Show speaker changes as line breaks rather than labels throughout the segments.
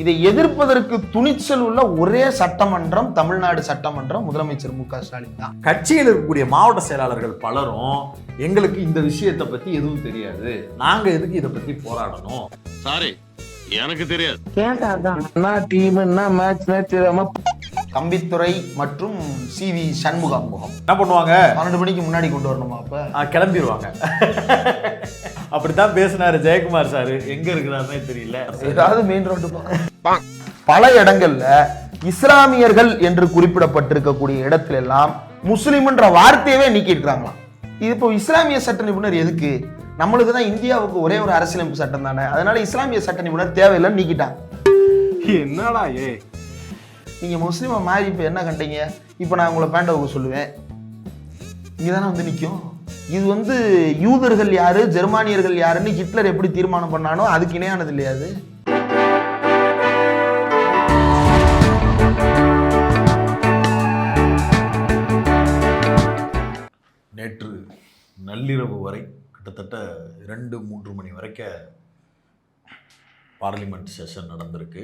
இதை எதிர்ப்பதற்கு துணிச்சல் உள்ள ஒரே சட்டமன்றம் தமிழ்நாடு சட்டமன்றம் முதலமைச்சர் மு.க. ஸ்டாலின் தான்.
கட்சியில் இருக்கக்கூடிய மாவட்ட செயலாளர்கள் பலரும் எங்களுக்கு இந்த விஷயத்தை பத்தி எதுவும் தெரியாது, நாங்க எதுக்கு இதை பத்தி போராடணும்,
சாரி எனக்கு தெரியாது,
தம்பித்துறை மற்றும் சி.வி. சண்முகம்
என்ன பண்ணுவாங்க,
12 மணிக்கு முன்னாடி கொண்டு வரணுமா? அப்ப
கிளம்பிடுவாங்க. அப்படித்தான் பேசினாரு ஜெயக்குமார் சார். எங்க இருக்கிறாருன்னே தெரியல.
ஏதாவது மெயின் ரோட்டு பல இடங்கள்ல இஸ்லாமியர்கள் என்று குறிப்பிடப்பட்டிருக்கக்கூடிய இடத்துல எல்லாம் முஸ்லிம்ன்ற வார்த்தையவே நீக்கி இருக்கிறாங்களாம். இது இப்போ இஸ்லாமிய சட்ட நிபுணர் எதுக்கு? நம்மளுக்கு தான் இந்தியாவுக்கு ஒரே ஒரு அரசியலமைப்பு சட்டம் தானே, அதனால இஸ்லாமிய சட்ட நிபுணர் தேவையில்லைன்னு நீக்கிட்டாங்க.
என்னடா
நீங்க முஸ்லீமை மாறி இப்ப என்ன கண்டீங்க? இப்ப நான் உங்களை பேண்டவுக்கு சொல்லுவேன், இங்கதானே வந்து நிற்கும். இது யூதர்கள் யாரு ஜெர்மானியர்கள் யாருன்னு ஹிட்லர் எப்படி தீர்மானம் பண்ணானோ அதுக்கு இணையானது இல்லையா? அது
நேற்று நள்ளிரவு வரை கிட்டத்தட்ட 2-3 மணி வரைக்கும் பார்லிமெண்ட் செஷன் நடந்திருக்கு.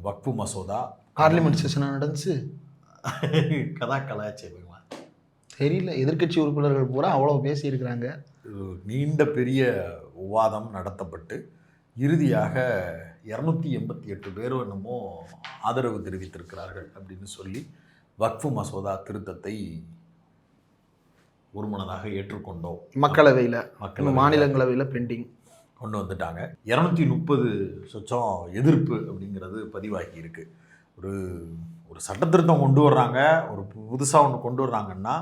வக்ஃபு மசோதா
பார்லிமெண்ட் செஷனா நடந்துச்சு?
கலாச்சாரம்
தெரியல. எதிர்கட்சி உறுப்பினர்கள் பூரா அவ்வளவு பேசி இருக்கிறாங்க.
நீண்ட பெரிய விவாதம் நடத்தப்பட்டு இறுதியாக 288 பேர் என்னமோ ஆதரவு தெரிவித்திருக்கிறார்கள் அப்படின்னு சொல்லி வக்ஃபு மசோதா திருத்தத்தை ஒருமனதாக ஏற்றுக்கொண்டோம்.
மக்களவையில் மாநிலங்களவையில் பெண்டிங்
கொண்டு வந்துட்டாங்க. 230 சொச்சம் எதிர்ப்பு அப்படிங்கிறது பதிவாகி இருக்கு. ஒரு சட்டத்திருத்தம் கொண்டு வர்றாங்க, ஒரு புதுசாக ஒன்று கொண்டு வர்றாங்கன்னா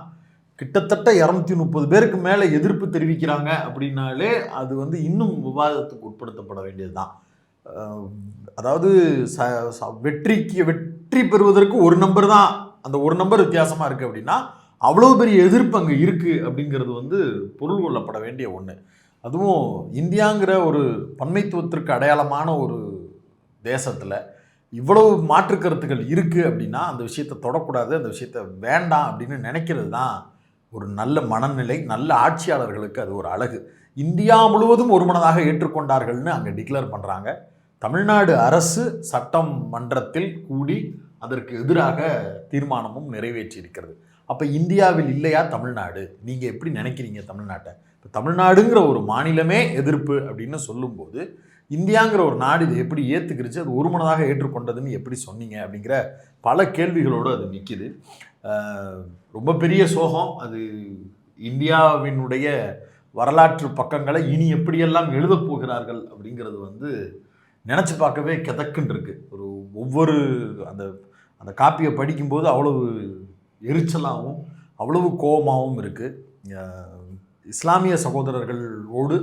கிட்டத்தட்ட 230 பேருக்கு மேலே எதிர்ப்பு தெரிவிக்கிறாங்க அப்படின்னாலே அது இன்னும் விவாதத்துக்கு உட்படுத்தப்பட வேண்டியது தான். அதாவது வெற்றி பெறுவதற்கு ஒரு நம்பர் தான், அந்த ஒரு நம்பர் வித்தியாசமாக இருக்குது அப்படின்னா அவ்வளோ பெரிய எதிர்ப்பு அங்கே இருக்குது அப்படிங்கிறது பொருள் கொள்ளப்பட வேண்டிய ஒன்று. அதுவும் இந்தியாங்கிற ஒரு பன்மைத்துவத்திற்கு அடையாளமான ஒரு தேசத்தில் இவ்வளவு மாற்று கருத்துக்கள் இருக்குது அப்படின்னா அந்த விஷயத்தை தொடக்கூடாது, அந்த விஷயத்தை வேண்டாம் அப்படின்னு நினைக்கிறது தான் ஒரு நல்ல மனநிலை. நல்ல ஆட்சியாளர்களுக்கு அது ஒரு அழகு. இந்தியா முழுவதும் ஒருமனதாக ஏற்றுக்கொண்டார்கள்னு அங்கே டிக்ளேர் பண்ணுறாங்க. தமிழ்நாடு அரசு சட்டமன்றத்தில் கூடி அதற்கு எதிராக தீர்மானமும் நிறைவேற்றி இருக்கிறது. அப்போ இந்தியாவில் இல்லையா தமிழ்நாடு? நீங்கள் எப்படி நினைக்கிறீங்க தமிழ்நாட்டை? இப்போ தமிழ்நாடுங்கிற ஒரு மாநிலமே எதிர்ப்பு அப்படின்னு சொல்லும்போது இந்தியாங்கிற ஒரு நாடு இதை எப்படி ஏற்றுக்கிருச்சு, அது ஒருமனதாக ஏற்றுக்கொண்டதுன்னு எப்படி சொன்னீங்க அப்படிங்கிற பல கேள்விகளோடு அது நிற்கிது. ரொம்ப பெரிய சோகம் அது. இந்தியாவினுடைய வரலாற்று பக்கங்களை இனி எப்படியெல்லாம் எழுதப் போகிறார்கள் அப்படிங்கிறது நினச்சி பார்க்கவே கிதக்குன்னு இருக்கு. ஒவ்வொரு அந்த காப்பியை படிக்கும்போது அவ்வளவு எரிச்சலாகவும் அவ்வளவு கோபமாகவும் இருக்குது. இஸ்லாமிய சகோதரர்களோடு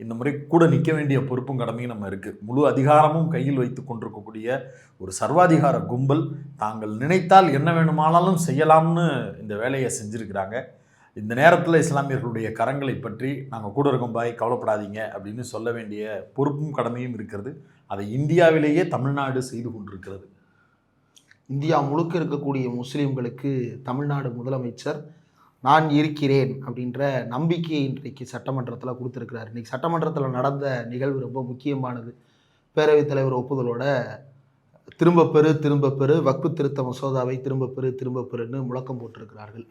இந்த முறை கூட நிற்க வேண்டிய பொறுப்பும் கடமையும் நம்ம இருக்குது. முழு அதிகாரமும் கையில் வைத்து கொண்டிருக்கக்கூடிய ஒரு சர்வாதிகார கும்பல் தாங்கள் நினைத்தால் என்ன வேணுமானாலும் செய்யலாம்னு இந்த வேலையை செஞ்சுருக்கிறாங்க. இந்த நேரத்தில் இஸ்லாமியர்களுடைய கரங்களை பற்றி நாங்கள் கூட இருக்கோம் பாய், கவலைப்படாதீங்க அப்படின்னு சொல்ல வேண்டிய பொறுப்பும் கடமையும் இருக்கிறது. அதை இந்தியாவிலேயே தமிழ்நாடு செய்து கொண்டிருக்கிறது.
இந்தியா முழுக்க இருக்கக்கூடிய முஸ்லீம்களுக்கு தமிழ்நாடு முதலமைச்சர் நான் இருக்கிறேன் அப்படின்ற நம்பிக்கையை இன்றைக்கு சட்டமன்றத்தில் கொடுத்துருக்கிறார். இன்றைக்கி சட்டமன்றத்தில் நடந்த நிகழ்வு ரொம்ப முக்கியமானது. பேரவைத் தலைவர் ஒப்புதலோட திரும்ப பெறு வக்ஃபு திருத்த மசோதாவை திரும்ப பெறுன்னு முழக்கம் போட்டிருக்கிறார்கள்.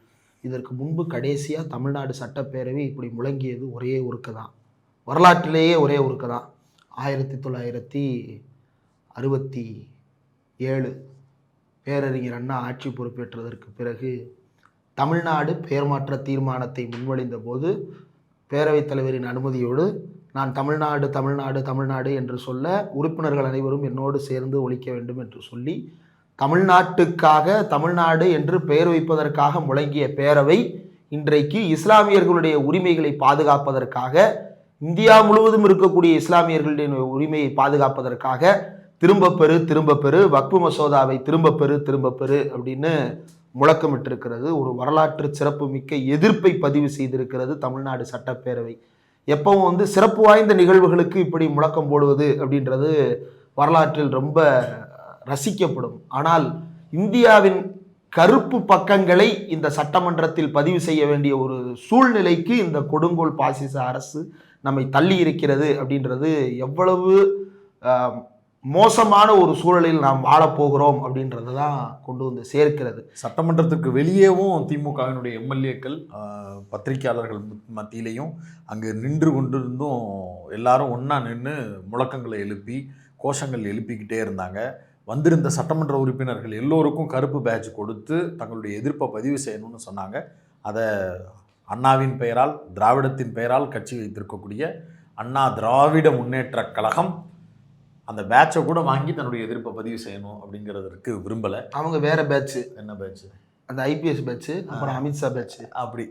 இதற்கு முன்பு கடைசியாக தமிழ்நாடு சட்டப்பேரவை இப்படி முழங்கியது ஒரே ஒருக்க தான், வரலாற்றிலேயே ஒரே ஒருக்க தான். 1967 பேரறிஞர் அண்ணா ஆட்சி பொறுப்பேற்றதற்கு பிறகு தமிழ்நாடு பெயர் மாற்ற தீர்மானத்தை முன்வழிந்த போது பேரவைத் தலைவரின் அனுமதியோடு நான் தமிழ்நாடு என்று சொல்ல உறுப்பினர்கள் அனைவரும் என்னோடு சேர்ந்து ஒழிக்க வேண்டும் என்று சொல்லி தமிழ்நாட்டுக்காக தமிழ்நாடு என்று பெயர் வைப்பதற்காக முழங்கிய பேரவை இன்றைக்கு இஸ்லாமியர்களுடைய உரிமைகளை பாதுகாப்பதற்காக, இந்தியா முழுவதும் இருக்கக்கூடிய இஸ்லாமியர்களுடைய உரிமையை பாதுகாப்பதற்காக திரும்ப பெறு வக்ஃபு மசோதாவை திரும்ப பெறு அப்படின்னு முழக்கமிட்டிருக்கிறது. ஒரு வரலாற்று சிறப்பு மிக்க எதிர்ப்பை பதிவு செய்திருக்கிறது தமிழ்நாடு சட்டப்பேரவை. எப்பவும் சிறப்பு வாய்ந்த நிகழ்வுகளுக்கு இப்படி முழக்கம் போடுவது அப்படின்றது வரலாற்றில் ரொம்ப ரசிக்கப்படும். ஆனால் இந்தியாவின் கருப்பு பக்கங்களை இந்த சட்டமன்றத்தில் பதிவு செய்ய வேண்டிய ஒரு சூழ்நிலைக்கு இந்த கொடுங்கோல் பாசிச அரசு நம்மை தள்ளி இருக்கிறது அப்படின்றது எவ்வளவு மோசமான ஒரு சூழலில் நாம் வாழப்போகிறோம் அப்படின்றத தான் கொண்டு வந்து சேர்க்கிறது.
சட்டமன்றத்திற்கு வெளியேவும் திமுகவினுடைய எம்எல்ஏக்கள் பத்திரிகையாளர்கள் மத்தியிலையும் அங்கே நின்று கொண்டிருந்தும் எல்லாரும் ஒன்றா நின்று முழக்கங்களை எழுப்பி கோஷங்கள் எழுப்பிக்கிட்டே இருந்தாங்க. வந்திருந்த சட்டமன்ற உறுப்பினர்கள் எல்லோருக்கும் கருப்பு பேட்ச் கொடுத்து தங்களுடைய எதிர்ப்பை பதிவு செய்யணும்னு சொன்னாங்க. அதை அண்ணாவின் பெயரால் திராவிடத்தின் பெயரால் கட்சி வைத்திருக்கக்கூடிய அண்ணா திராவிட முன்னேற்ற கழகம் அந்த பேட்சை கூட வாங்கி தன்னுடைய எதிர்ப்பை பதிவு செய்யணும் அப்படிங்கிறதுக்கு விரும்பலை.
அவங்க வேற பேட்ச்.
என்ன பேட்ச்?
அந்த ஐபிஎஸ் பேட்ச், அப்புறம் அமித்ஷா பேட்ச்,
அப்படி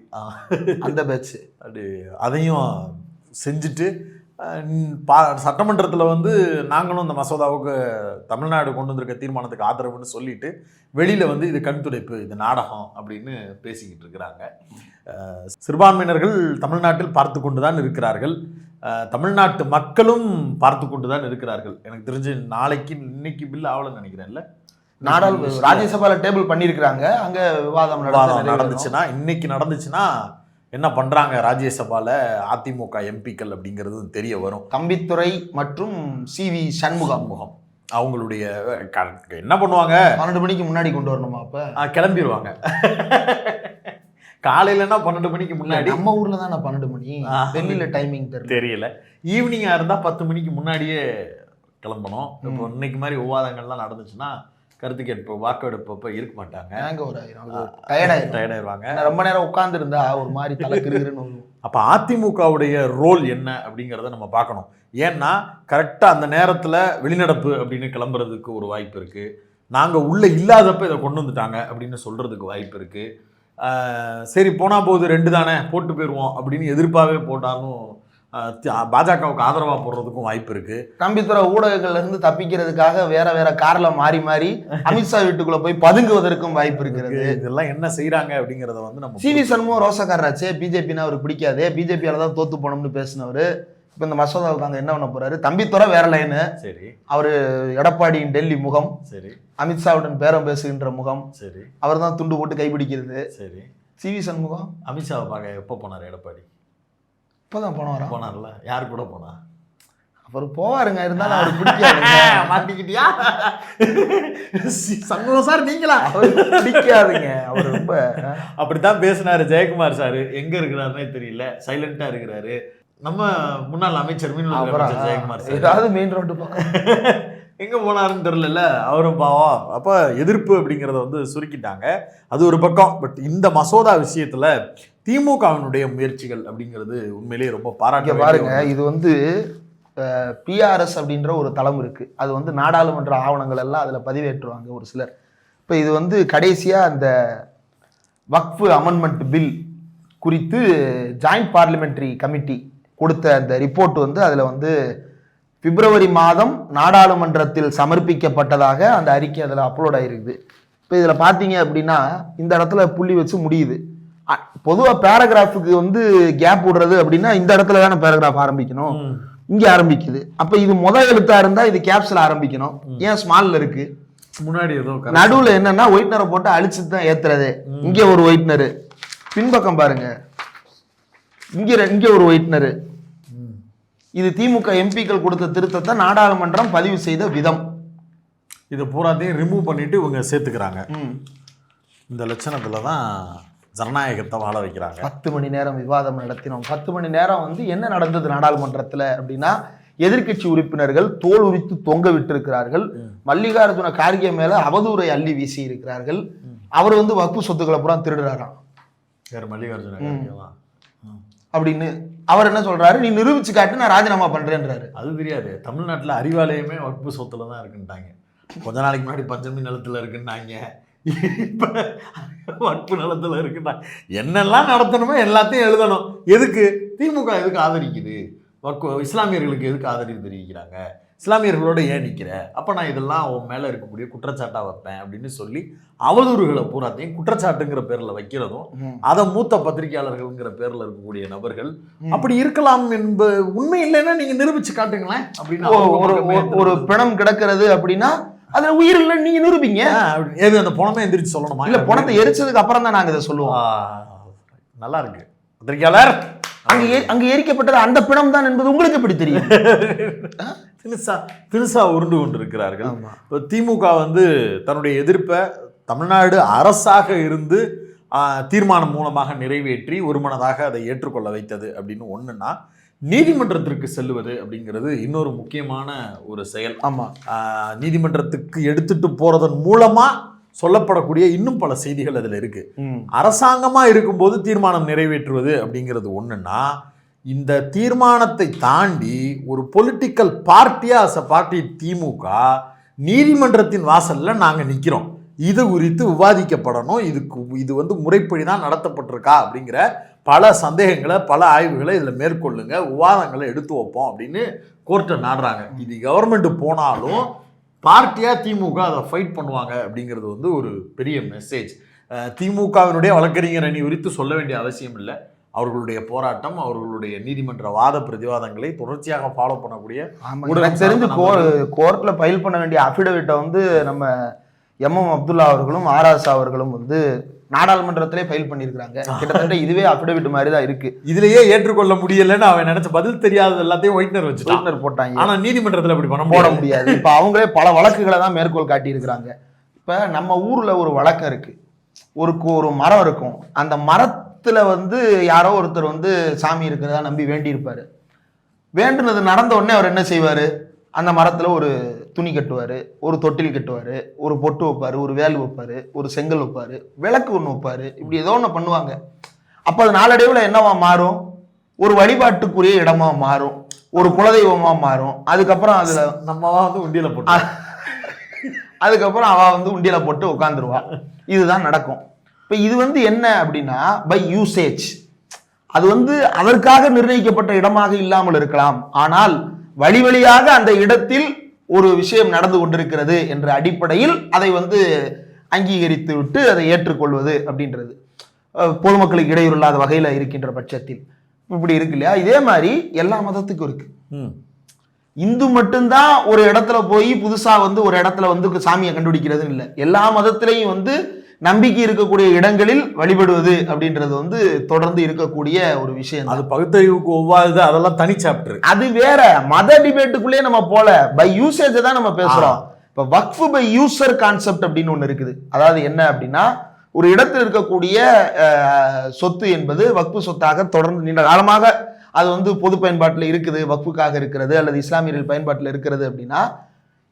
அந்த பேட்ச்
அப்படி அதையும் செஞ்சுட்டு சட்டமன்றத்தில் வந்து நாங்களும் இந்த மசோதாவுக்கு தமிழ்நாடு கொண்டு வந்திருக்க தீர்மானத்துக்கு ஆதரவுன்னு சொல்லிட்டு வெளியில் வந்து இது கண் துடைப்பு, இது நாடகம் அப்படின்னு பேசிக்கிட்டு இருக்கிறாங்க. சிறுபான்மையினர்கள் தமிழ்நாட்டில் பார்த்து கொண்டு தான் இருக்கிறார்கள். தமிழ்நாட்டு மக்களும் பார்த்து கொண்டு தான் இருக்கிறார்கள். எனக்கு தெரிஞ்சு இன்னைக்கு பில் ஆகலன்னு நினைக்கிறேன்ல,
ராஜ்யசபால டேபிள் பண்ணியிருக்கிறாங்க. அங்க விவாதம்
நடந்துச்சுன்னா இன்னைக்கு நடந்துச்சுன்னா என்ன பண்றாங்க ராஜ்யசபால அதிமுக எம்பிக்கள் அப்படிங்கிறது தெரிய வரும்.
தம்பித்துரை மற்றும் CV சண்முகம்
அவங்களுடைய என்ன பண்ணுவாங்க,
12 மணிக்கு முன்னாடி கொண்டு வரணுமா? அப்ப
கிளம்பிடுவாங்க. காலையிலன்னா 12 மணிக்கு முன்னாடி.
நம்ம ஊர்ல தான் 12 மணி, டெல்லியில டைமிங் தெரியல.
ஈவினிங்கா இருந்தா 10 மணிக்கு முன்னாடியே கிளம்பணும். இப்போ இன்னைக்கு மாதிரி விவாதங்கள்லாம் நடந்துச்சுன்னா கருத்து கேட்பு வாக்கெடுப்பப்ப இருக்க மாட்டாங்க. டயர்டாயிருவாங்க.
ரொம்ப நேரம் உட்கார்ந்து இருந்தா ஒரு மாதிரி தலைக்குன்னு.
அப்ப அதிமுகவுடைய ரோல் என்ன அப்படிங்கிறத நம்ம பார்க்கணும். ஏன்னா கரெக்டா அந்த நேரத்துல வெளிநடப்பு அப்படின்னு கிளம்புறதுக்கு ஒரு வாய்ப்பு இருக்கு. நாங்க உள்ள இல்லாதப்ப இதை கொண்டு வந்துட்டாங்க அப்படின்னு சொல்றதுக்கு வாய்ப்பு இருக்கு. சரி போனா போகுது 2 தானே போட்டு போயிடுவோம் அப்படின்னு எதிர்ப்பாகவே போட்டாலும் பாஜகவுக்கு ஆதரவாக போடுறதுக்கும் வாய்ப்பு இருக்கு.
தம்பித்துறை ஊடகங்கள்ல இருந்து தப்பிக்கிறதுக்காக வேற கார்ல மாறி அமித்ஷா வீட்டுக்குள்ள போய் பதுங்குவதற்கும் வாய்ப்பு இருக்கிறது.
இதெல்லாம் என்ன செய்யறாங்க அப்படிங்கறத வந்து நம்ம
CV சண்முகம் ரோசக்காரராச்சே, பிஜேபினா அவருக்கு பிடிக்காதே, பிஜேபியால தான் தோத்து போனோம்னு பேசினவரு இப்ப இந்த மசோதாவுக்கு அங்க என்ன பண்ண போறாரு? தம்பித்துறை வேற லைனு.
சரி,
அவரு எடப்பாடியின் டெல்லி முகம்.
சரி,
அமித்ஷாவுடன் பேரம் பேசுகின்ற முகம்.
சரி,
அவர் தான் துண்டு போட்டு கைப்பிடிக்கிறது.
சரி,
CV சண்முகம்
அமித்ஷாவை பார்க்க எப்போ போனார்? எடப்பாடி
இப்போதான்
போனார்ல. யாரு கூட போனா?
அவர் போவாருங்க, இருந்தாலும் அவருக்கு பிடிக்காதுங்க.
மாட்டிக்கிட்டியா சண்முகம் சார்? நீங்களா?
பிடிக்காதுங்க. அவர் ரொம்ப
அப்படித்தான் பேசினாரு ஜெயக்குமார் சார். எங்க இருக்கிறாருன்னே தெரியல, சைலண்டா இருக்கிறாரு. நம்ம முன்னாள் அமைச்சர் ஜெயக்குமார் சார்
ஏதாவது மெயின் ரோட்டு
எங்க போனாருன்னு தெரியல. அவரும் பாவம். அப்ப எதிர்ப்பு அப்படிங்கிறத வந்து சுருக்கிட்டாங்க. அது ஒரு பக்கம். பட் இந்த மசோதா விஷயத்துல திமுகவினுடைய முயற்சிகள் அப்படிங்கிறது உண்மையிலேயே ரொம்ப பாராட்ட
பாருங்க. இது வந்து PRS அப்படின்ற ஒரு தளம் இருக்கு. அது வந்து நாடாளுமன்ற ஆவணங்கள் எல்லாம் அதுல பதிவேற்றுவாங்க ஒரு சிலர். இப்ப இது வந்து கடைசியா அந்த வக்ஃபு அமெண்ட்மெண்ட் பில் குறித்து ஜாயிண்ட் பார்லிமெண்டரி கமிட்டி கொடுத்த அந்த ரிப்போர்ட் வந்து அதுல வந்து பிப்ரவரி மாதம் நாடாளுமன்றத்தில் சமர்ப்பிக்கப்பட்டதாக அந்த அறிக்கை அதில் அப்லோட் ஆகிருக்குது. இப்போ இதில் பார்த்தீங்க அப்படின்னா இந்த இடத்துல புள்ளி வச்சு முடியுது. பொதுவாக பேராகிராஃபுக்கு வந்து கேப் விடுறது அப்படின்னா இந்த இடத்துல தானே பேராகிராஃப் ஆரம்பிக்கணும், இங்கே ஆரம்பிக்குது. அப்போ இது முதல் எழுத்தா இருந்தால் இது கேப்ஸில் ஆரம்பிக்கணும். ஏன் ஸ்மால்ல இருக்கு?
முன்னாடி ஏதோ
நடுவில் என்னன்னா ஒயிட்னரை போட்டு அழிச்சு தான் ஏத்துறது. இங்கே ஒரு ஒயிட்னரு, பின்பக்கம் பாருங்க, இங்கே ஒரு ஒயிட்னரு. இது திமுக எம்பிக்கள் கொடுத்த திருத்தத்தை நாடாளுமன்றம் பதிவு செய்த விதம்.
இதை பூராத்தையும் ரிமூவ் பண்ணிட்டு இவங்க சேர்த்துக்கிறாங்க. இந்த லட்சணத்துல தான் ஜனநாயகத்தை வாழ வைக்கிறாங்க.
10 மணி நேரம் விவாதம் நடத்தினோம். 10 மணி நேரம் வந்து என்ன நடந்தது நாடாளுமன்றத்தில் அப்படின்னா, எதிர்கட்சி உறுப்பினர்கள் தோல் உரித்து தொங்க விட்டு இருக்கிறார்கள். மல்லிகார்ஜுன கார்கே மேல அவதூறை அள்ளி வீசி இருக்கிறார்கள். அவர் வந்து வக்ஃபு சொத்துக்களை பூரா திருடுறாராம்.
மல்லிகார்ஜுன
அப்படின்னு அவர் என்ன சொல்றாரு? நீ நிரூபிச்சு காட்டு, நான் ராஜினாமா பண்றேன்றாரு.
அது தெரியாது. தமிழ்நாட்டில் அறிவாலயமே வக்ஃபு சொத்துல தான் இருக்குன்ட்டாங்க. கொஞ்ச நாளைக்கு முன்னாடி பஞ்சமி நிலத்துல இருக்குன்னாங்க, இப்ப வக்ஃபு நிலத்துல இருக்குன்னா என்னெல்லாம் நடத்தணுமோ எல்லாத்தையும் எழுதணும். எதுக்கு? திமுக எதுக்கு ஆதரிக்குது? இஸ்லாமியர்களுக்கு எதுக்கு ஆதரவு தெரிவிக்கிறாங்க? இஸ்லாமியர்களோட ஏன் நிற்கிற? அப்போ நான் இதெல்லாம் உன் மேலே இருக்கக்கூடிய குற்றச்சாட்டாக வைப்பேன் அப்படின்னு சொல்லி அவதூறுகளை பூராத்தையும் குற்றச்சாட்டுங்கிற பேரில் வைக்கிறதும், அதை மூத்த பத்திரிகையாளர்கள்ங்கிற பேரில் இருக்கக்கூடிய நபர்கள் அப்படி இருக்கலாம் என்பது உண்மை இல்லைன்னா நீங்கள் நிரூபிச்சு காட்டுங்களேன் அப்படின்னு.
ஒரு பிணம் கிடக்கிறது அப்படின்னா அதுல உயிர் இல்லை, நீங்க நிரூபிங்க.
எது அந்த பணமே எந்திரிச்சு சொல்லணுமா?
இல்ல, பணத்தை எரிச்சதுக்கு அப்புறம் தான் நாங்க இதை சொல்லுவோம்.
நல்லா இருக்கு பத்திரிகையாளர்.
அங்க எரிக்கப்பட்டது அந்த பிணம் தான் என்பது உங்களுக்கு எப்படி தெரியும்?
தினுசா உருண்டு கொண்டிருக்கிறார்கள்.
ஆமா.
இப்போ திமுக வந்து தன்னுடைய எதிர்ப்பை தமிழ்நாடு அரசாக இருந்து தீர்மானம் மூலமாக நிறைவேற்றி ஒருமனதாக அதை ஏற்றுக்கொள்ள வைத்தது அப்படின்னு ஒண்ணுன்னா, நீதிமன்றத்திற்கு செல்லுவது அப்படிங்கிறது இன்னொரு முக்கியமான ஒரு செயல்.
ஆமா.
நீதிமன்றத்துக்கு எடுத்துட்டு போறதன் மூலமா சொல்லப்படக்கூடிய இன்னும் பல செய்திகள் அதுல இருக்கு. அரசாங்கமா இருக்கும்போது தீர்மானம் நிறைவேற்றுவது அப்படிங்கிறது ஒண்ணுன்னா, இந்த தீர்மானத்தை தாண்டி ஒரு பொலிட்டிக்கல் பார்ட்டியா அஸ் அ பார்ட்டி திமுக நீதிமன்றத்தின் வாசல்ல நாங்க நிக்கிறோம், இது குறித்து விவாதிக்கப்படணும், இது வந்து முறைப்படி தான் நடத்தப்பட்டிருக்கா அப்படிங்கிற பல சந்தேகங்களை பல ஆய்வுகளை இதில் மேற்கொள்ளுங்க, விவாதங்களை எடுத்து வைப்போம் அப்படின்னு கோர்ட்டை நாடுறாங்க. இது கவர்மெண்ட் போனாலும் பார்ட்டியாக திமுக அதை ஃபைட் பண்ணுவாங்க அப்படிங்கிறது வந்து ஒரு பெரிய மெசேஜ். திமுகவினுடைய வழக்கறிஞர் அணி குறித்து சொல்ல வேண்டிய அவசியம் இல்லை. அவர்களுடைய போராட்டம், அவர்களுடைய நீதிமன்ற வாத பிரதிவாதங்களை தொடர்ச்சியாக ஃபாலோ பண்ணக்கூடிய
எனக்கு தெரிஞ்சு கோர்ட்ல ஃபைல் பண்ண வேண்டிய அஃபிடவிட்டை வந்து நம்ம எம்எம் அப்துல்லா அவர்களும் ஆராசா அவர்களும் வந்து நாடாளுமன்றத்திலே ஃபைல் பண்ணியிருக்காங்க. கிட்டத்தட்ட இதுவே அஃபிடவிட் மாதிரி தான் இருக்கு.
இதுலயே ஏற்றுக்கொள்ள முடியலன்னு அவன் நினைச்ச பதில் தெரியாதது எல்லாத்தையும் ஒயிட்னர்
போட்டாங்க.
ஆனா நீதிமன்றத்தில் அப்படி
போட முடியாது. இப்ப அவங்களே பல வழக்குகளை தான் மேற்கோள் காட்டியிருக்கிறாங்க. இப்ப நம்ம ஊர்ல ஒரு வழக்கம் இருக்கு, ஒரு மரம் இருக்கும், அந்த மரத்துல வந்து யாரோ ஒருத்தர் வந்து சாமி இருக்கிறதா நம்பி வேண்டி இருப்பாரு. வேண்டுனது நடந்த உடனே அவர் என்ன செய்வாரு, அந்த மரத்துல ஒரு துணி கட்டுவாரு, ஒரு தொட்டில் கட்டுவாரு, ஒரு பொட்டு வைப்பாரு, ஒரு வேல் வைப்பாரு, ஒரு செங்கல் வைப்பாரு, விளக்கு ஒன்று வைப்பாரு, இப்படி ஏதோ ஒன்று பண்ணுவாங்க. அப்ப அது நாளடைவில் என்னவா மாறும், ஒரு வழிபாட்டுக்குரிய இடமா மாறும், ஒரு குலதெய்வமா மாறும். அதுக்கப்புறம் அதுல
நம்மவா வந்து உண்டியல போட்டு
அதுக்கப்புறம் அவ வந்து உண்டியல போட்டு உட்காந்துருவா. இதுதான் நடக்கும். இப்ப இது வந்து என்ன அப்படின்னா பை யூசேஜ். அது வந்து அதற்காக நிர்ணயிக்கப்பட்ட இடமாக இல்லாமல் இருக்கலாம், ஆனால் வழி வழியாக அந்த இடத்தில் ஒரு விஷயம் நடந்து கொண்டிருக்கிறது என்ற அடிப்படையில் அதை வந்து அங்கீகரித்து விட்டு அதை ஏற்றுக்கொள்வது அப்படின்றது பொதுமக்களுக்கு இடையூறு இல்லாத வகையில் இருக்கின்ற பட்சத்தில் இப்படி இருக்கு இல்லையா. இதே மாதிரி எல்லா மதத்துக்கும் இருக்கு. இந்து மட்டும்தான் ஒரு இடத்துல போய் புதுசா வந்து ஒரு இடத்துல வந்து சாமியை கண்டுபிடிக்கிறது இல்லை. எல்லா மதத்திலையும் வந்து நம்பிக்கை இருக்கக்கூடிய இடங்களில் வழிபடுவது அப்படின்றது வந்து தொடர்ந்து இருக்கக்கூடிய ஒரு விஷயம்.
அது பகுத்தறிவுக்கு ஒவ்வாது, அதெல்லாம் தனி சாப்டர்.
அது வேற மத டிபேட்டுக்குள்ளே நம்ம போல பை யூசேஜ் தான் நம்ம பேசுறோம். இப்ப வக்ஃபு பை யூசர் கான்செப்ட் அப்படின்னு ஒண்ணு இருக்குது. அதாவது என்ன அப்படின்னா, ஒரு இடத்தில் இருக்கக்கூடிய சொத்து என்பது வக்ஃபு சொத்தாக தொடர்ந்து நீண்ட காலமாக அது வந்து பொது பயன்பாட்டில் இருக்குது, வக்ஃபுக்காக இருக்கிறது அல்லது இஸ்லாமியர்கள் பயன்பாட்டில் இருக்கிறது அப்படின்னா,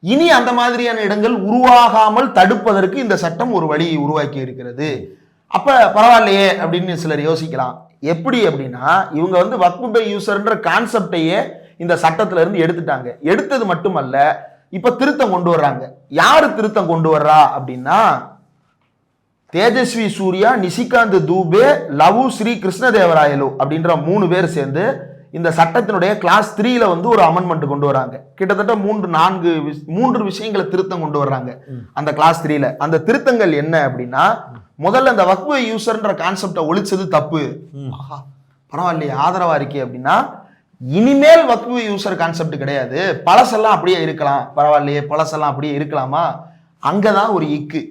இனி அந்த மாதிரியான இடங்கள் உருவாகாமல் தடுப்பதற்கு இந்த சட்டம் ஒரு வழியை உருவாக்கி இருக்கிறது. அப்ப பரவாயில்லையே அப்படின்னு சிலர் யோசிக்கலாம். எப்படி அப்படின்னா, இவங்க வந்து வக்ஃபு பை யூசர்ன்ற கான்செப்டையே இந்த சட்டத்துல இருந்து எடுத்துட்டாங்க. எடுத்தது மட்டுமல்ல, இப்ப திருத்தம் கொண்டு வர்றாங்க. யாரு திருத்தம் கொண்டு வர்றா அப்படின்னா, தேஜஸ்வி சூர்யா, நிஷிகாந்த் தூபே, லவு ஸ்ரீ கிருஷ்ணதேவராயலு அப்படின்ற 3 பேர் சேர்ந்து இந்த சட்டத்தினுடைய கிளாஸ் 3ல வந்து ஒரு அமெண்ட்மெண்ட் கொண்டு வராங்க. கிட்டத்தட்ட 3 விஷயங்களை திருத்தம் கொண்டு வர்றாங்க அந்த கிளாஸ் 3ல. அந்த திருத்தங்கள் என்ன அப்படின்னா, முதல்ல அந்த வக்ஃபு யூசர்ன்ற கான்செப்டை ஒழிச்சது தப்பு, பரவாயில்லையே ஆதரவா இருக்கே அப்படின்னா, இனிமேல் வக்ஃபு யூசர் கான்செப்ட் கிடையாது, பழசெல்லாம் அப்படியே இருக்கலாம், பரவாயில்லையே பழசெல்லாம் அப்படியே இருக்கலாமா, அங்கதான் ஒரு இக்கு.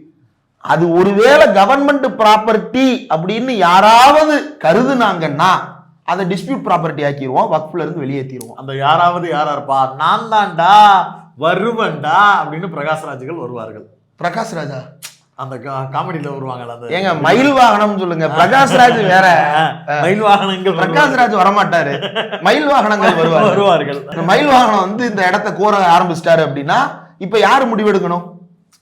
அது ஒருவேளை கவர்மெண்ட் ப்ராப்பர்ட்டி அப்படின்னு யாராவது கருதுனாங்கன்னா அதை டிஸ்பியூட் ப்ராப்பர்ட்டி ஆக்கிடுவோம், வக்ஃப்ல இருந்து வெளியேற்றிடுவோம்.
அந்த யாராவது யாரா இருப்பா, நான் தான்டா வருவன்டா அப்படின்னு பிரகாஷ்ராஜுகள் வருவார்கள்.
பிரகாஷ்ராஜா
அந்த காமெடியில வருவாங்க.
ஏங்க மயில் வாகனம் சொல்லுங்க, பிரகாஷ்ராஜ் வேற.
மயில் வாகனங்கள்
பிரகாஷ்ராஜ் வரமாட்டாரு, மயில் வாகனங்கள் வருவார்கள். மயில் வாகனம் வந்து இந்த இடத்த கோர ஆரம்பிச்சிட்டாரு அப்படின்னா இப்ப யாரு முடிவெடுக்கணும்?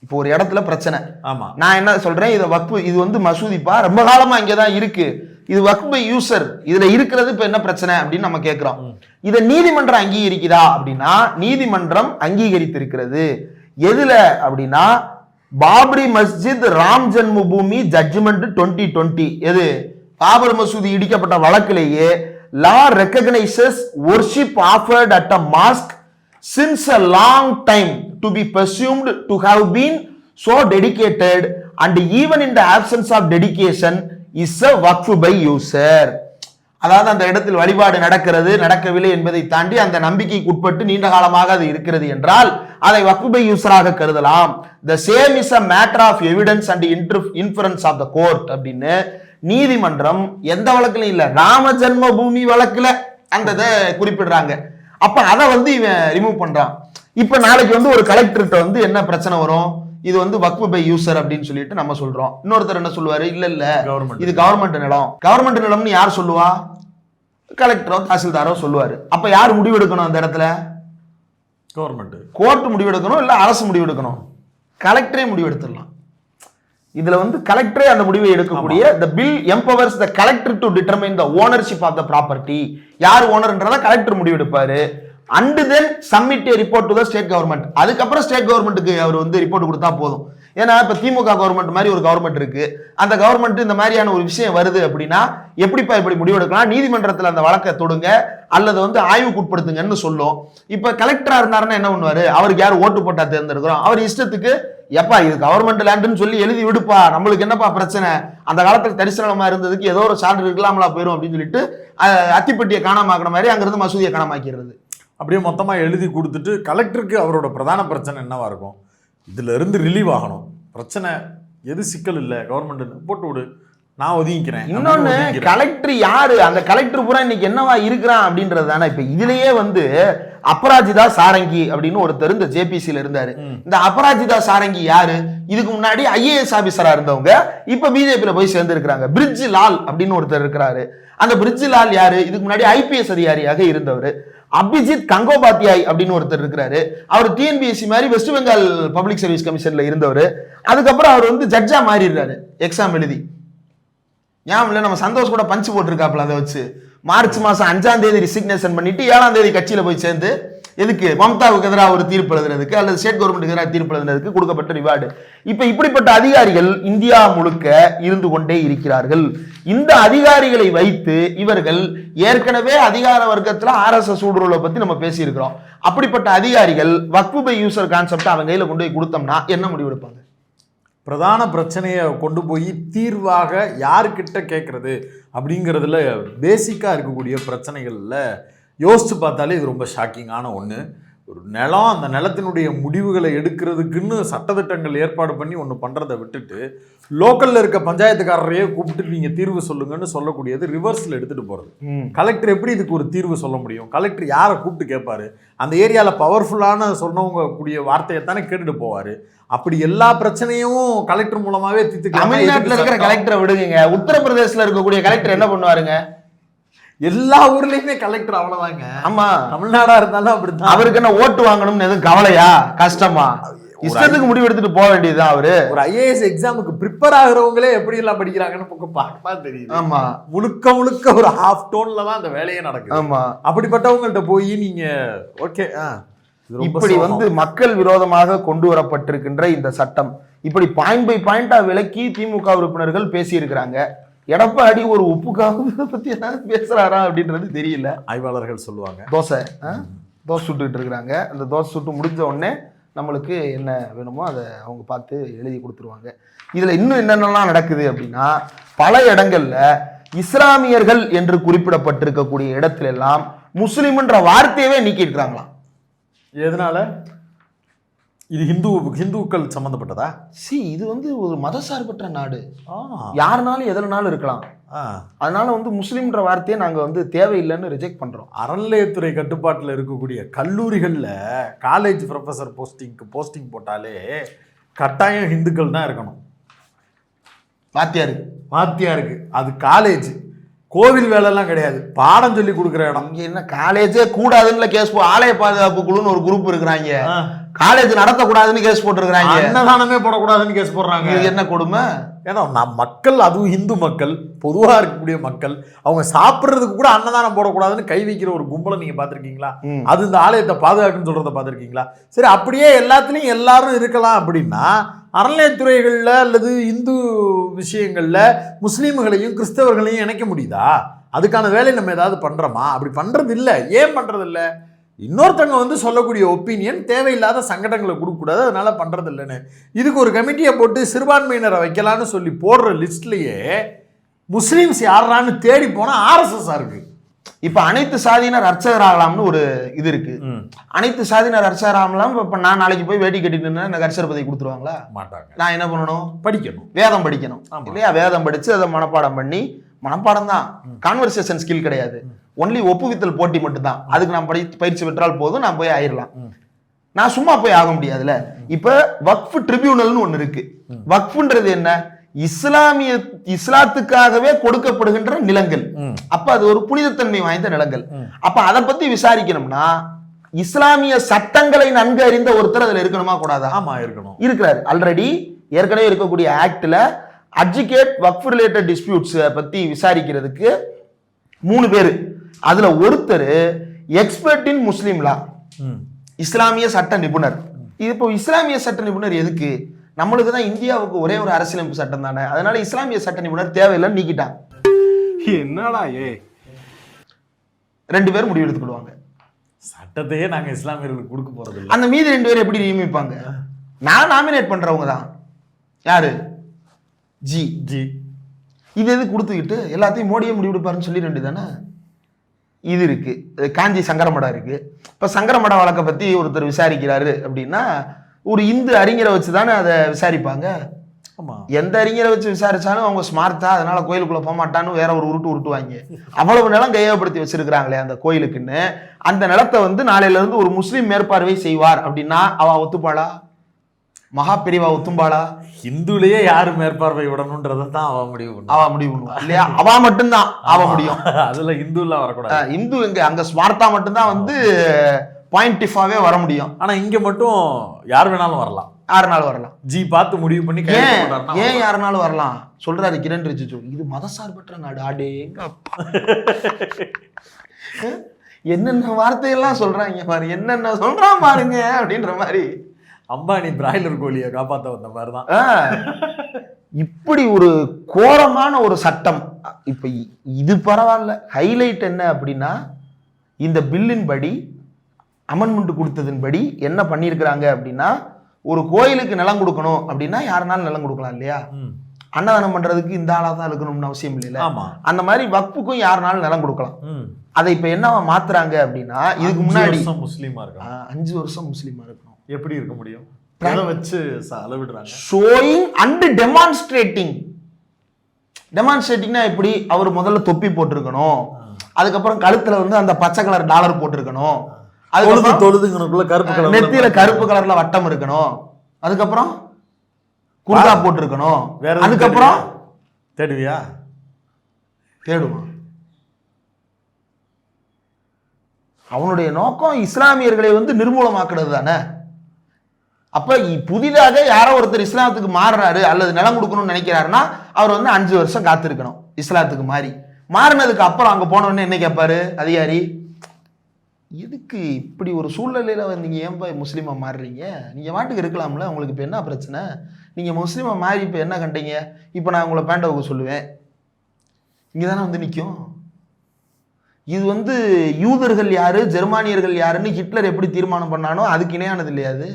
இப்போ ஒரு இடத்துல பிரச்சனை.
ஆமா,
நான் என்ன சொல்றேன், இதை வக்ஃபு, இது வந்து மசூதிப்பா ரொம்ப காலமா இங்கதான் இருக்கு, இது வக்ஃபு பை யூசர், இதுல இருக்கிறது இப்ப என்ன பிரச்சனை அப்படின்னு நம்ம கேட்கிறோம். இதை நீதிமன்றம் அங்கீகரிக்குதா அப்படின்னா நீதிமன்றம் அங்கீகரித்திருக்கிறது. எதுல அப்படின்னா, பாபரி மஸ்ஜித் ராம் ஜன்மபூமி ஜட்ஜ்மெண்ட் 2020. எது? பாபர் மசூதி இடிக்கப்பட்ட வழக்கிலேயே லா recognises worship offered at a mosque since a long time to be presumed to have been so dedicated, and even in the absence of dedication is a waqf by user. அதாவது அந்த இடத்தில் வழிபாடு நடக்கிறது நடக்கவில்லை என்பதை தாண்டி அந்த நம்பிக்கைக்கு உட்பட்டு நீண்ட காலமாக அது இருக்கிறது என்றால் அதை வக்ஃபு பை யூசராக கருதலாம். the same is a matter of evidence and inference of the court அப்படின்னு நீதிமன்றம் எந்த வழக்குலையும் இல்ல, ராம ஜன்ம பூமி வழக்குல அந்த இதை குறிப்பிடுறாங்க. அப்ப அதை வந்து இவன் ரிமூவ் பண்றான். இப்ப நாளைக்கு வந்து ஒரு கலெக்டர்கிட்ட வந்து என்ன பிரச்சனை வரும், இது வந்து வக்ஃப் பை யூசர் அப்படின்னு சொல்லிட்டு நம்ம சொல்றோம். இன்னொருத்தர் என்ன சொல்லுவாரு, இல்ல இது கவர்மெண்ட் நிலம். கவர்மெண்ட் நிலம்னு யார் சொல்லுவா, கலெக்டரோ தாசில்தாரோ சொல்லுவாரு. அப்ப யார் முடிவெடுக்கணும் அந்த இடத்துல,
கவர்மெண்ட்,
கோர்ட் முடிவெடுக்கணும், இல்ல அரசு முடிவெடுக்கணும். கலெக்டரே முடிவெடுத்துடலாம். இதுல வந்து கலெக்டரே அந்த முடிவை எடுக்கக்கூடிய the bill empowers the collector to determine the ownership of the property. யார் ஓனர்ன்றத collector முடிவெடுப்பாரு. and then submit a report to the state government. அதுக்கப்புறம் ஸ்டேட் கவர்மெண்ட்டுக்கு அவர் வந்து ரிப்போர்ட் கொடுத்தா போதும். ஏன்னா இப்ப திமுக கவர்மெண்ட் மாதிரி ஒரு கவர்மெண்ட் இருக்கு, அந்த கவர்மெண்ட் இந்த மாதிரியான ஒரு விஷயம் வருது அப்படின்னா எப்படிப்பா இப்படி முடிவெடுக்கலாம், நீதிமன்றத்தில் அந்த வழக்கை தொடுங்க அல்லது வந்து ஆய்வுக்கு உட்படுத்துங்கன்னு சொல்லும். இப்ப கலெக்டரா இருந்தாருன்னா என்ன பண்ணுவாரு, அவருக்கு யார் ஓட்டு போட்டா தேர்ந்தெடுக்கிறோம், அவர் இஷ்டத்துக்கு எப்பா இது கவர்மெண்ட் லேண்டுன்னு சொல்லி எழுதி விடுப்பா, நம்மளுக்கு என்னப்பா பிரச்சனை, அந்த காலத்துல தரிசனமா இருந்ததுக்கு ஏதோ ஒரு சான்று இருக்கலாமலா போயிடும் அப்படின்னு சொல்லிட்டு அத்திப்பட்டியை காணாமாக்கிற மாதிரி அங்கிருந்து மசூதியை காணாமாக்கிறது.
அப்படியே மொத்தமா எழுதி கொடுத்துட்டு கலெக்டருக்கு அவரோட பிரதான பிரச்சனை என்னவா இருக்கும், இதுல இருந்து ரிலீவ் ஆகணும், பிரச்சனை எது சிக்கல் இல்லை கவர்மெண்ட் போட்டு விடு, நான் ஒதுங்கிக்கிறேன்.
இன்னொன்னு கலெக்டர் யாரு, அந்த கலெக்டர் பூரா இன்னைக்கு என்னவா இருக்கிறான் அப்படின்றது தானே. இப்ப இதுலயே வந்து அபராஜிதா சாரங்கி அப்படின்னு ஒருத்தர் இந்த ஜேபிசில இருந்தாரு. இந்த அபராஜிதா சாரங்கி யாரு, இதுக்கு முன்னாடி ஐஏஎஸ் ஆபீசரா இருந்தவங்க இப்ப பிஜேபியில போய் சேர்ந்து இருக்கிறாங்க. பிரிட்ஜ் லால் அப்படின்னு ஒருத்தர் இருக்கிறாரு. அந்த பிரிட்ஜ் லால் யாரு, இதுக்கு முன்னாடி ஐபிஎஸ் அதிகாரியாக இருந்தவர். அபிஜித் கங்கோபாத்யாய் அப்படின்னு ஒருத்தர் இருக்கிறாரு. அவர் டிஎன்பிஎஸ்சி மாதிரி வெஸ்ட் பெங்கால் பப்ளிக் சர்வீஸ் கமிஷன்ல இருந்தவர். அதுக்கப்புறம் அவர் வந்து ஜட்ஜா மாறிடுறாரு எக்ஸாம் எழுதி. ஞாபகம் நம்ம சந்தோஷ் கூட பஞ்சு போட்டிருக்காப்ல, அதை வச்சு மார்ச் மாசம் 5ஆம் தேதி ரிசிக்னேஷன் பண்ணிட்டு 7ஆம் தேதி கட்சியில போய் சேர்ந்து எதுக்கு, மம்தாவுக்கு எதிராக ஒரு தீர்ப்பு எழுதுறதுக்கு அல்லது ஸ்டேட் கவர்மெண்ட்டுக்கு எதிராக தீர்ப்பு எழுதுறதுக்கு கொடுக்கப்பட்ட ரிவார்டு. இப்ப இப்படிப்பட்ட அதிகாரிகள் இந்தியா முழுக்க இருந்து கொண்டே இருக்கிறார்கள். இந்த அதிகாரிகளை வைத்து இவர்கள் ஏற்கனவே அதிகார வர்க்கத்துல RSS ஊடுருவலை பத்தி நம்ம பேசி இருக்கிறோம். அப்படிப்பட்ட அதிகாரிகள் வக்ஃப் பை யூசர் கான்செப்ட் அவங்க கையில கொண்டு போய் கொடுத்தோம்னா என்ன முடிவெடுப்பாங்க,
பிரதான பிரச்சனையை கொண்டு போய் தீர்வாக யாருக்கிட்ட கேட்கறது அப்படிங்கிறதுல பேசிக்காக இருக்கக்கூடிய பிரச்சனைகளில் யோசித்து பார்த்தாலே இது ரொம்ப ஷாக்கிங்கான ஒன்று. ஒரு நிலம், அந்த நிலத்தினுடைய முடிவுகளை எடுக்கிறதுக்குன்னு சட்டத்திட்டங்கள் ஏற்பாடு பண்ணி ஒன்று பண்ணுறதை விட்டுட்டு லோக்கலில் இருக்க பஞ்சாயத்துக்காரரையே கூப்பிட்டு நீங்கள் தீர்வு சொல்லுங்கன்னு சொல்லக்கூடியது ரிவர்ஸில் எடுத்துகிட்டு போகிறது. கலெக்டர் எப்படி இதுக்கு ஒரு தீர்வு சொல்ல முடியும், கலெக்டர் யாரை கூப்பிட்டு கேட்பாரு, அந்த ஏரியாவில் பவர்ஃபுல்லான சொன்னவங்க கூடிய வார்த்தையை தானே கேட்டுட்டு போவார். அப்படி எல்லா பிரச்சனையும் கலெக்டர் மூலமாவே தீர்த்துக்கலாம்.
தமிழ்நாட்டில் இருக்கிற கலெக்டரை விடுங்க, உத்தரப்பிரதேசல இருக்கக்கூடிய கலெக்டர் என்ன பண்ணுவாருங்க,
எல்லா ஊர்லயுமே கலெக்டர் அவ்வளவுதாங்க.
ஆமா,
தமிழ்நாடா இருந்தாலும் அப்படிதான்.
அவருக்கு என்ன ஓட்டு வாங்கணும்னு எதுவும் கவலையா, கஷ்டமா, இஷ்டத்துக்கு முடிவு எடுத்துட்டு போக வேண்டியதுதான். அவரு
ஒரு ஐஏஎஸ் எக்ஸாமுக்கு ப்ரிப்பேர் ஆகுறவங்களே எப்படி எல்லாம் படிக்கிறாங்கன்னு பார்க்க தெரியுது.
ஆமா,
முழுக்க முழுக்க ஒரு ஹாஃப் டோன்ல தான் அந்த வேலையே நடக்குது.
ஆமா,
அப்படிப்பட்டவங்கள்ட்ட போய் நீங்க ஓகே
இப்படி வந்து மக்கள் விரோதமாக கொண்டு வரப்பட்டிருக்கின்ற இந்த சட்டம் இப்படி பாயிண்ட் பை பாயிண்டா விலக்கி திமுக உறுப்பினர்கள் பேசி இருக்கிறாங்க. எடப்பாடி ஒரு உப்புக்காக பத்தி என்ன பேசுறாரா அப்படின்றது தெரியல.
ஆய்வாளர்கள் சொல்லுவாங்க
தோசை சுட்டுக்கிட்டு இருக்கிறாங்க. அந்த தோசை சுட்டு முடிஞ்ச உடனே நம்மளுக்கு என்ன வேணுமோ அதை அவங்க பார்த்து எழுதி கொடுத்துருவாங்க. இதுல இன்னும் என்னென்னலாம் நடக்குது அப்படின்னா, பல இடங்கள்ல இஸ்லாமியர்கள் என்று குறிப்பிடப்பட்டிருக்கக்கூடிய இடத்துல எல்லாம் முஸ்லிம்ன்ற வார்த்தையவே நீக்கிட்டுறாங்களாம்.
எதனால? இது ஹிந்துக்கள் சம்பந்தப்பட்டதா?
இது வந்து ஒரு மதசார்பற்ற நாடு, யாருனாலும் எதனாலும் இருக்கலாம். அதனால வந்து முஸ்லிம்ன்ற வார்த்தையை நாங்க வந்து தேவையில்லைன்னு ரிஜெக்ட் பண்றோம்.
அறநிலையத்துறை கட்டுப்பாட்டில் இருக்கக்கூடிய கல்லூரிகள்ல காலேஜ் ப்ரொஃபஸர் போஸ்டிங் போட்டாலே கட்டாயம் ஹிந்துக்கள் தான் இருக்கணும். வாத்தியாருக்கு அது காலேஜ், கோவில் வேலைலாம் கிடையாது, பாடம் சொல்லி கொடுக்குற இடம்.
இங்க என்ன காலேஜே கூடாதுன்னு கேஸ் ஆலய பாதுகாப்பு குழுன்னு ஒரு குரூப் இருக்கிறாங்க, காலேஜ் நடத்தக்கூடாதுன்னு கேஸ் போட்டுருக்காங்க,
அன்னதானமே போடக்கூடாதுன்னு கேஸ் போடுறாங்க.
என்ன கொடுமை?
ஏன்னா மக்கள், அதுவும் இந்து மக்கள், பொதுவாக இருக்கக்கூடிய மக்கள், அவங்க சாப்பிட்றதுக்கு கூட அன்னதானம் போடக்கூடாதுன்னு கை வைக்கிற ஒரு கும்பலை நீங்க பார்த்துருக்கீங்களா? அது இந்த ஆலயத்தை பாதுகாக்குன்னு சொல்றதை பார்த்துருக்கீங்களா? சரி, அப்படியே எல்லாத்துலேயும் எல்லாரும் இருக்கலாம் அப்படின்னா அறநிலையத்துறைகளில் அல்லது இந்து விஷயங்கள்ல முஸ்லீம்களையும் கிறிஸ்தவர்களையும் இணைக்க முடியுதா? அதுக்கான வேலையை நம்ம ஏதாவது பண்றோமா? அப்படி பண்றது இல்லை. ஏன் பண்றது இல்லை? இன்னொருத்தவங்க வந்து சொல்லக்கூடிய ஒப்பீனியன் தேவையில்லாத சங்கடங்களை கொடுக்கக்கூடாது, அதனால பண்றது இல்லைன்னு இதுக்கு ஒரு கமிட்டியை போட்டு சிறுபான்மையினரை வைக்கலான்னு சொல்லி போடுற லிஸ்ட்லயே முஸ்லீம்ஸ் யாரான்னு தேடி போனா RSS இருக்கு.
இப்ப அனைத்து சாதியினர் அர்ச்சகர் ஆகலாம்னு ஒரு இது இருக்கு. அனைத்து சாதியினர் அர்ச்சகர் ஆகலாம். இப்ப நான் நாளைக்கு போய் வேட்டி கட்டிட்டு எனக்கு அர்ச்சகர் பதவி கொடுத்துருவாங்களா?
மாட்டாங்க.
நான் என்ன பண்ணணும்?
படிக்கணும்,
வேதம் படிக்கணும் இல்லையா? வேதம் படிச்சு அதை மனப்பாடம் பண்ணி, மனப்பாடம் தான், கான்வர்சேஷன் ஸ்கில் கிடையாது, ஒன்லி ஒப்புவித்தல் போட்டி மட்டும்தான். அதுக்கு நான் பயிற்சி பெற்றால் போதும், நான் போய் ஆயிடலாம். நான் சும்மா போய் ஆக முடியாதுல்ல. இப்ப வக்ஃப் ட்ரிபியூனல்னு ஒண்ணு இருக்கு. வக்ஃப்ன்றது என்ன? இஸ்லாத்துக்காகவே கொடுக்கப்படுகின்ற நிலங்கள். அப்ப அது ஒரு புனிதத்தன்மை வாய்ந்த நிலங்கள். அப்ப அதை பத்தி விசாரிக்கணும்னா இஸ்லாமிய சட்டங்களை நன்கு அறிந்த ஒருத்தர் அதுல இருக்கணுமா கூடாதா?
ஆமா, இருக்கணும்.
இருக்கிறார். ஆல்ரெடி ஏற்கனவே இருக்கக்கூடிய ஆக்ட்ல அட்ஜுகேட் வக்ஃப் ரிலேட்டட் டிஸ்பியூட்ஸ் பத்தி விசாரிக்கிறதுக்கு 3 பேர். அதுல ஒருத்தர் எக்ஸ்பர்ட் இன் முஸ்லீம் லா, இஸ்லாமிய சட்ட நிபுணர். இப்போ இஸ்லாமிய சட்ட நிபுணர் எதுக்கு? நம்மளுக்கு தான் இந்தியாவுக்கு ஒரே ஒரு அரசியலமைப்பு சட்டம் தானே, அதனால இஸ்லாமிய சட்ட நிபுணர் தேவையில்லைன்னு நீக்கிட்டான்.
என்னடா
2 பேர் முடிவு எடுத்துக்கிடுவாங்க.
சட்டத்தையே நாங்க இஸ்லாமியர்களுக்கு கொடுக்க போறது இல்லை.
அந்த மீதி 2 பேர் எப்படி நியமிப்பாங்க? நான் நாமினேட் பண்றவங்க தான். யாரு? ஜி. இது எது கொடுத்துக்கிட்டு எல்லாத்தையும் மோடியே முடிவெடுப்பாருன்னு சொல்லி 2 தானே. இது இருக்கு, காஞ்சி சங்கரமடம் இருக்கு. இப்ப சங்கரமட வழக்கை பத்தி ஒருத்தர் விசாரிக்கிறாரு அப்படின்னா ஒரு இந்து அறிஞரை வச்சு தானே அதை விசாரிப்பாங்க. எந்த அறிஞரை வச்சு விசாரிச்சாலும் அவங்க ஸ்மார்ட்டா, அதனால கோயிலுக்குள்ள போக மாட்டான்னு வேற ஒரு உருட்டுவாங்க. அவ்வளவு நிலம் கையகப்படுத்தி வச்சிருக்கிறாங்களே அந்த கோயிலுக்குன்னு, அந்த நிலத்தை வந்து நாளையில இருந்து ஒரு முஸ்லீம் மேற்பார்வை செய்வார் அப்படின்னா அவ ஒத்துப்பாளா? மகா பெரியவா ஒத்தும்பாளா?
இந்துலயே யாரு மேற்பார்வை விடணும்ன்றதான் அவ முடிவு
பண்ணுவா இல்லையா? அவ மட்டும்தான் அவ முடியும்.
அதுல இந்துல வரக்கூடாது.
இந்து எங்க அங்க ஸ்மார்ட்டா மட்டும்தான் வந்து பாயிண்டிஃபாவே வர முடியும்.
ஆனா இங்க மட்டும் யார் வேணாலும் வரலாம்,
யாருனாலும் வரலாம்.
ஜி பார்த்து முடிவு பண்ணி.
ஏன் யாருனாலும் வரலாம் சொல்றாரு கிரண் ரிஜிஜு. இது மதசார்பற்ற நாடு. ஆடேங்க என்னென்ன வார்த்தையெல்லாம் சொல்றாங்க பாரு, என்னென்ன சொல்றான் பாருங்க அப்படின்ற மாதிரி.
அம்பானி பிராய்லர் கோழியை காப்பாற்ற வந்த மாதிரிதான்.
இப்படி ஒரு கோரமான ஒரு சட்டம். இப்ப இது பரவாயில்ல. ஹைலைட் என்ன அப்படின்னா, இந்த பில்லின் படி அமெண்ட்மெண்ட் கொடுத்ததின்படி என்ன பண்ணியிருக்கிறாங்க அப்படின்னா, ஒரு கோயிலுக்கு நிலம் கொடுக்கணும் அப்படின்னா யாருனாலும் நிலம் கொடுக்கலாம் இல்லையா? அன்னதானம் பண்றதுக்கு இந்த ஆளா தான் இருக்கணும்னு அவசியம் இல்லைல்ல. அந்த மாதிரி வக்ஃபுக்கும் யாருனாலும் நிலம் கொடுக்கலாம். அதை இப்ப என்னவா மாத்துறாங்க அப்படின்னா, இதுக்கு முன்னாடி
முஸ்லீமா இருக்கணும்,
5 வருஷம் முஸ்லீமா இருக்கணும்.
எப்படி இருக்க முடியும்? வச்சு அளவிடுறாங்க.
Showing and demonstrating. டெமான்ஸ்ட்ரேட்டிங்னா எப்படி? அவர் முதல்ல தொப்பி போட்டிருக்கணும், அதுக்கப்புறம் கழுத்துல வந்து அந்த பச்சை கலர் டாலர் போட்டிருக்கணும்,
தொழுதுங்கனுக்குள்ள கருப்பு கலர்,
நெத்தியில கருப்பு கலர்ல வட்டம் இருக்கணும், அதுக்கப்புறம் குர்தா போட்டிருக்கணும், அதுக்கப்புறம் தேடுவான். அவனுடைய நோக்கம் இஸ்லாமியர்களை வந்து நிர்மூலமாக்குறது தானே. அப்ப புதிதாக யாரோ ஒருத்தர் இஸ்லாத்துக்கு மாறுறாரு அல்லது நிலம் கொடுக்கணும்னு நினைக்கிறாருன்னா அவர் வந்து 5 வருஷம் காத்திருக்கணும் இஸ்லாத்துக்கு மாறினதுக்கு அப்புறம் அங்க போனோடனே என்ன கேட்பாரு அதிகாரி? எதுக்கு இப்படி ஒரு சூழ்நிலையில நீங்க ஏன் முஸ்லீமா மாறுறீங்க? நீங்க மாட்டுக்கு இருக்கலாம்ல, உங்களுக்கு இப்ப என்ன பிரச்சனை? நீங்க முஸ்லீமா மாறி இப்ப என்ன கண்டீங்க? இப்ப நான் உங்களை பேண்டவுக்கு சொல்லுவேன், இங்கதானே வந்து நிற்கும். இது வந்து யூதர்கள் யாரு ஜெர்மானியர்கள் யாருன்னு ஹிட்லர் எப்படி தீர்மானம் பண்ணானோ அதுக்கு இணையானது இல்லையா? அது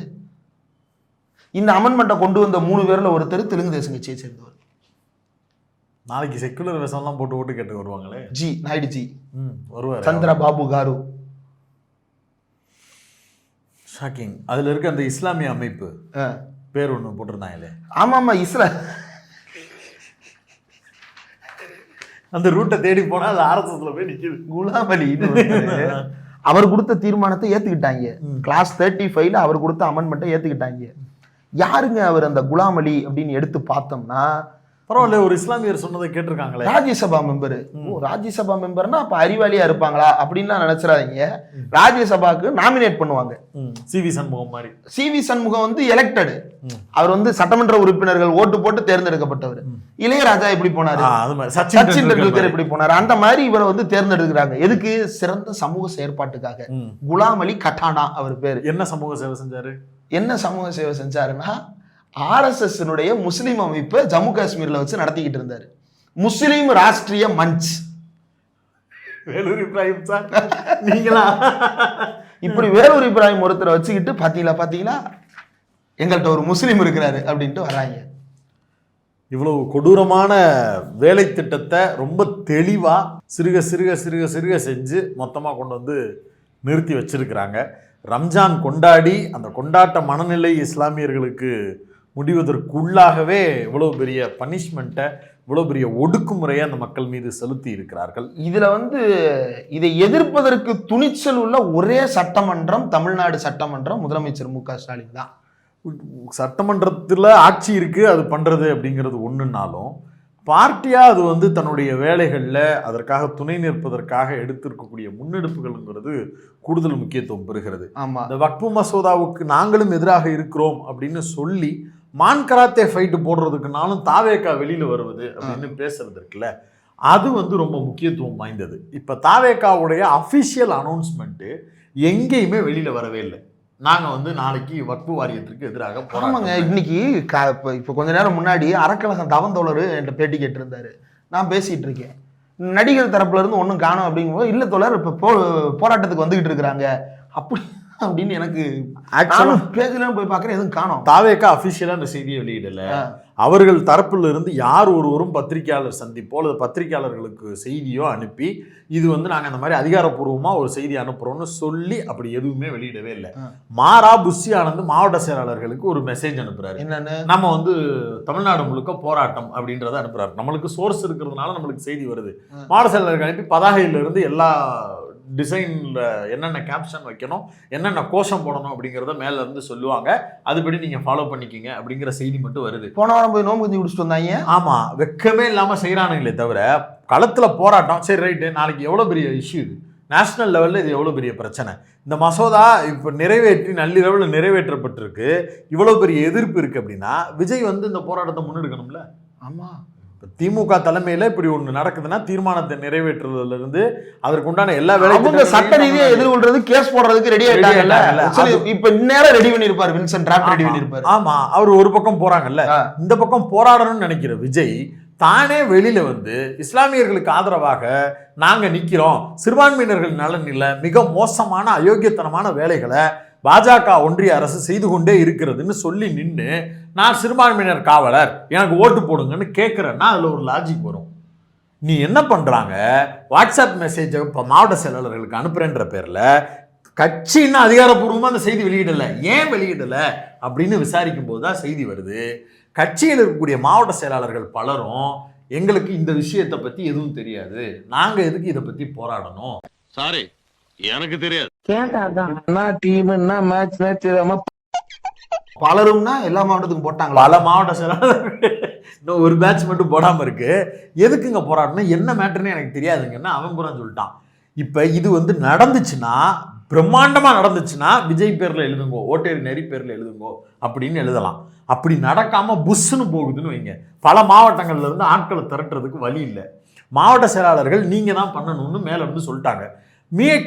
இந்த அமெண்ட்மெண்ட்டை கொண்டு வந்த 3 பேர்ல ஒருத்தர் தெலுங்கு தேசம் கட்சியை சேர்ந்தவர்.
நாளைக்கு செக்குலர் வேஷம்லாம் போட்டு ஓட்டு கேட்டு வருவாங்களே.
ஜி நாயுடு ஜி
வருவார்,
சந்திர பாபு காரு.
ஷாக்கிங். அதுல இருக்க அந்த இஸ்லாமிய அமைப்பு பேர் ஒண்ணு போட்டிருந்தாங்களே.
ஆமா
அந்த ரூட்டை தேடி போனா அது ஆர்எஸ்எஸ்ல போய் நிக்குது.
குலாம் அலி அவர் கொடுத்த தீர்மானத்தை ஏத்துக்கிட்டாங்க. கிளாஸ் 35ல அவர் கொடுத்த அமெண்ட்மெண்ட்டை ஏத்துக்கிட்டாங்க. யாருங்க அவர்? அந்த குலாம் அலி அப்படின்னு எடுத்து பார்த்தோம்னா
பரவாயில்ல, ஒரு இஸ்லாமியர் சொன்னதை கேட்டிருக்காங்களே.
ராஜ்யசபா மெம்பர். ராஜ்யசபா மெம்பர்னா அப்ப அறிவாளியா இருப்பாங்களா அப்படின்லாம் நினைச்சிடாதீங்க. ராஜ்யசபாக்கு நாமினேட் பண்ணுவாங்க.
சிவி சண்முகம் மாதிரி.
சிவி சண்முகம் வந்து எலெக்டட். அவர் வந்து சட்டமன்ற உறுப்பினர்கள் ஓட்டு போட்டு தேர்ந்தெடுக்கப்பட்டவர். இளையராஜா எப்படி போனாரு, சச்சின் டெண்டுல்கர் எப்படி போனாரு, அந்த மாதிரி இவரை வந்து தேர்ந்தெடுக்கிறாங்க. எதுக்கு? சிறந்த சமூக செயற்பாட்டுக்காக. குலாம் அலி கட்டானா அவர் பேரு.
என்ன சமூக சேவை செஞ்சாரு?
என்ன சமூக சேவை செஞ்சாருன்னா, ஆர்எஸ்எஸ் முஸ்லீம் அமைப்பை ஜம்மு காஷ்மீர்ல வச்சு நடத்திக்கிட்டு இருந்தாரு. முஸ்லீம் ராஷ்டிரிய மஞ்ச்.
வேலூர் இப்ராஹிம் சார் நீங்களா?
இப்படி வேலூர் இப்ராஹிம் ஒருத்தரை வச்சுக்கிட்டு பாத்தீங்களா எங்கள்கிட்ட ஒரு முஸ்லீம் இருக்கிறாரு அப்படின்ட்டு வராங்க.
இவ்வளவு கொடூரமான வேலை திட்டத்தை ரொம்ப தெளிவா சிறுக சிறுக சிறுக சிறுக செஞ்சு மொத்தமா கொண்டு வந்து நிறுத்தி வச்சிருக்கிறாங்க. ரம்ஜான் கொண்டாடி அந்த கொண்டாட்ட மனநிலை இஸ்லாமியர்களுக்கு முடிவதற்குள்ளாகவே இவ்வளவு பெரிய பனிஷ்மெண்ட்டை இவ்வளோ பெரிய ஒடுக்குமுறையை அந்த மக்கள் மீது செலுத்தி இருக்கிறார்கள்.
இதுல இதை எதிர்ப்பதற்கு துணிச்சல் உள்ள ஒரே சட்டமன்றம் தமிழ்நாடு சட்டமன்றம் முதலமைச்சர் மு.க. ஸ்டாலின் தான்.
சட்டமன்றத்தில் ஆட்சி இருக்குது, அது பண்ணுறது அப்படிங்கிறது ஒன்றுனாலும் பார்ட்டியாக அது தன்னுடைய வேலைகளில் அதற்காக துணை நிற்பதற்காக எடுத்திருக்கக்கூடிய முன்னெடுப்புகள்ங்கிறது கூடுதல் முக்கியத்துவம் பெறுகிறது.
ஆமாம்,
இந்த வக்ஃபு மசோதாவுக்கு நாங்களும் எதிராக இருக்கிறோம் அப்படின்னு சொல்லி மான்கராத்தே ஃபைட்டு போடுறதுக்குனாலும் தாவேக்கா வெளியில் வருவது அப்படின்னு பேசுறது இருக்குல்ல, அது ரொம்ப முக்கியத்துவம் வாய்ந்தது. இப்போ தாவேக்காவுடைய அஃபிஷியல் அனௌன்ஸ்மெண்ட்டு எங்கேயுமே வெளியில் வரவே இல்லை. நாங்கள் நாளைக்கு வக்ஃபு வாரியத்திற்கு எதிராக
போறாங்க. இன்னைக்கு இப்போ கொஞ்ச நேரம் முன்னாடி அறக்கழகம் தவந்தோழர் என்கிட்ட பேட்டி கேட்டிருந்தாரு. நான் பேசிட்டு இருக்கேன், நடிகர் தரப்புல இருந்து ஒன்றும் காணும் அப்படிங்கும்போது இல்லை தோழர் இப்போ போராட்டத்துக்கு வந்துகிட்டு இருக்கிறாங்க அப்படி அப்படின்னு எனக்கு பேஜ்ல போய் பார்க்குறேன், எதுவும் காணும்.
தாவேக்கா அஃபிஷியலாக அந்த செய்தியை வெளியிடல. அவர்கள் தரப்புல இருந்து யார் ஒருவரும் பத்திரிகையாளர் சந்திப்போ அல்லது பத்திரிகையாளர்களுக்கு செய்தியோ அனுப்பி இது நாங்கள் இந்த மாதிரி அதிகாரப்பூர்வமாக ஒரு செய்தி அனுப்புகிறோம்னு சொல்லி அப்படி எதுவுமே வெளியிடவே இல்லை. மாறா புஷி ஆனந்த் மாவட்ட செயலாளர்களுக்கு ஒரு மெசேஜ் அனுப்புறாரு.
என்னன்னு,
நம்ம தமிழ்நாடு முழுக்க போராட்டம் அப்படின்றத அனுப்புறாரு. நம்மளுக்கு சோர்ஸ் இருக்கிறதுனால நம்மளுக்கு செய்தி வருது. மாவட்ட செயலாளருக்கு அனுப்பி பதாகையிலிருந்து எல்லா டிசைனில் என்னென்ன கேப்ஷன் வைக்கணும், என்னென்ன கோஷம் போடணும் அப்படிங்கிறத மேலே இருந்து சொல்லுவாங்க. அதுபடி நீங்கள் ஃபாலோ பண்ணிக்கிங்க அப்படிங்கிற செய்தி மட்டும் வருது.
போன வாரம் போய் நோம்பு குத்தி குடிச்சிட்டு வந்தாங்க.
ஆமாம், வெக்கமே இல்லாமல் செய்கிறானுங்களே தவிர களத்தில் போராட்டம். சரி ரைட்டு, நாளைக்கு எவ்வளோ பெரிய இஷ்யூ இது, நேஷனல் லெவலில் இது எவ்வளோ பெரிய பிரச்சனை. இந்த மசோதா இப்போ நிறைவேற்றி நள்ளிரவில் நிறைவேற்றப்பட்டிருக்கு, இவ்வளோ பெரிய எதிர்ப்பு இருக்குது அப்படின்னா விஜய் இந்த போராட்டத்தை முன்னெடுக்கணும்ல.
ஆமாம்,
இப்போ திமுக தலைமையில் இப்படி ஒன்று நடக்குதுன்னா தீர்மானத்தை நிறைவேற்றுறதுலேருந்து அதற்கு உண்டான எல்லா வேலையும்
சட்ட ரீதியாக எதிர்கொள்றது, கேஸ் போடுறதுக்கு ரெடி ஆயிட்டாங்கல்ல. இப்போ இந்நேரம் ரெடி பண்ணியிருப்பார் வில்சன், டிராஃப்ட் ரெடி பண்ணியிருப்பார்.
ஆமாம், அவர் ஒரு பக்கம் போறாங்கல்ல, இந்த பக்கம் போராடணும்னு நினைக்கிற விஜய் தானே வெளியில இஸ்லாமியர்களுக்கு ஆதரவாக நாங்கள் நிற்கிறோம், சிறுபான்மையினர்கள் நலனில் மிக மோசமான அயோக்கியத்தனமான வேலைகளை பாஜக ஒன்றிய அரசு செய்து கொண்டே இருக்கிறதுன்னு சொல்லி நின்று நான் சிறுபான்மையினர் காவலர் எனக்கு ஓட்டு போடுங்கன்னு கேட்குறேன்னா அதில் ஒரு லாஜிக் வரும். நீ என்ன பண்ணுறாங்க, வாட்ஸ்அப் மெசேஜை இப்போ மாவட்ட செயலாளர்களுக்கு அனுப்புகிறேன்ற பேரில் கட்சி இன்னும் அதிகாரப்பூர்வமாக அந்த செய்தி வெளியிடலை. ஏன் வெளியிடலை அப்படின்னு விசாரிக்கும் போது தான் செய்தி வருது. கட்சியில் இருக்கக்கூடிய மாவட்ட செயலாளர்கள் பலரும் எங்களுக்கு இந்த விஷயத்தை பற்றி எதுவும் தெரியாது, நாங்கள் எதுக்கு இதை பற்றி போராடணும்,
சாரி எனக்கு தெரியாது,
பலரும்னா எல்லா மாவட்டத்துக்கும் போட்டாங்க.
பல மாவட்ட செயலாளர்கள் இன்னும் ஒரு பேட்ச் மட்டும் போடாமல் இருக்கு. எதுக்குங்க போராடணும், என்ன மேட்டர்னு எனக்கு தெரியாதுங்கன்னா அவன் பூரா சொல்லிட்டான். இப்போ இது நடந்துச்சுன்னா, பிரம்மாண்டமாக நடந்துச்சுன்னா விஜய் பேரில் எழுதுங்கோ, ஓட்டேரி நெறி பேரில் எழுதுங்கோ அப்படின்னு எழுதலாம். அப்படி நடக்காமல் புஷ்ஷுன்னு போகுதுன்னு வைங்க, பல மாவட்டங்கள்ல இருந்து ஆட்களை திரட்டுறதுக்கு வழி இல்லை. மாவட்ட செயலாளர்கள் நீங்கள் தான் பண்ணணும்னு மேலே இருந்து சொல்லிட்டாங்க.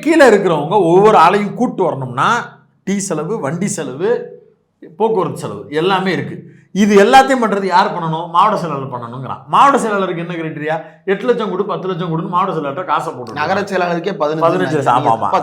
கீழே இருக்கிறவங்க ஒவ்வொரு ஆளையும் கூட்டு வரணும்னா டீ செலவு, வண்டி செலவு, போக்குவரத்து செலவு எல்லாமே இருக்குது. இது எல்லாத்தையும் பண்ணுறது யார் பண்ணணும், மாவட்ட செயலாளர் பண்ணணுங்கிறான். மாவட்ட செயலாளருக்கு என்ன கிரைட்டீரியா, 8 லட்சம் கொடு 10 லட்சம் கொடுன்னு மாவட்ட செயலாளர் காசை போட்டு,
நகர செயலாளருக்கே 15
லட்சம், ஆமாம்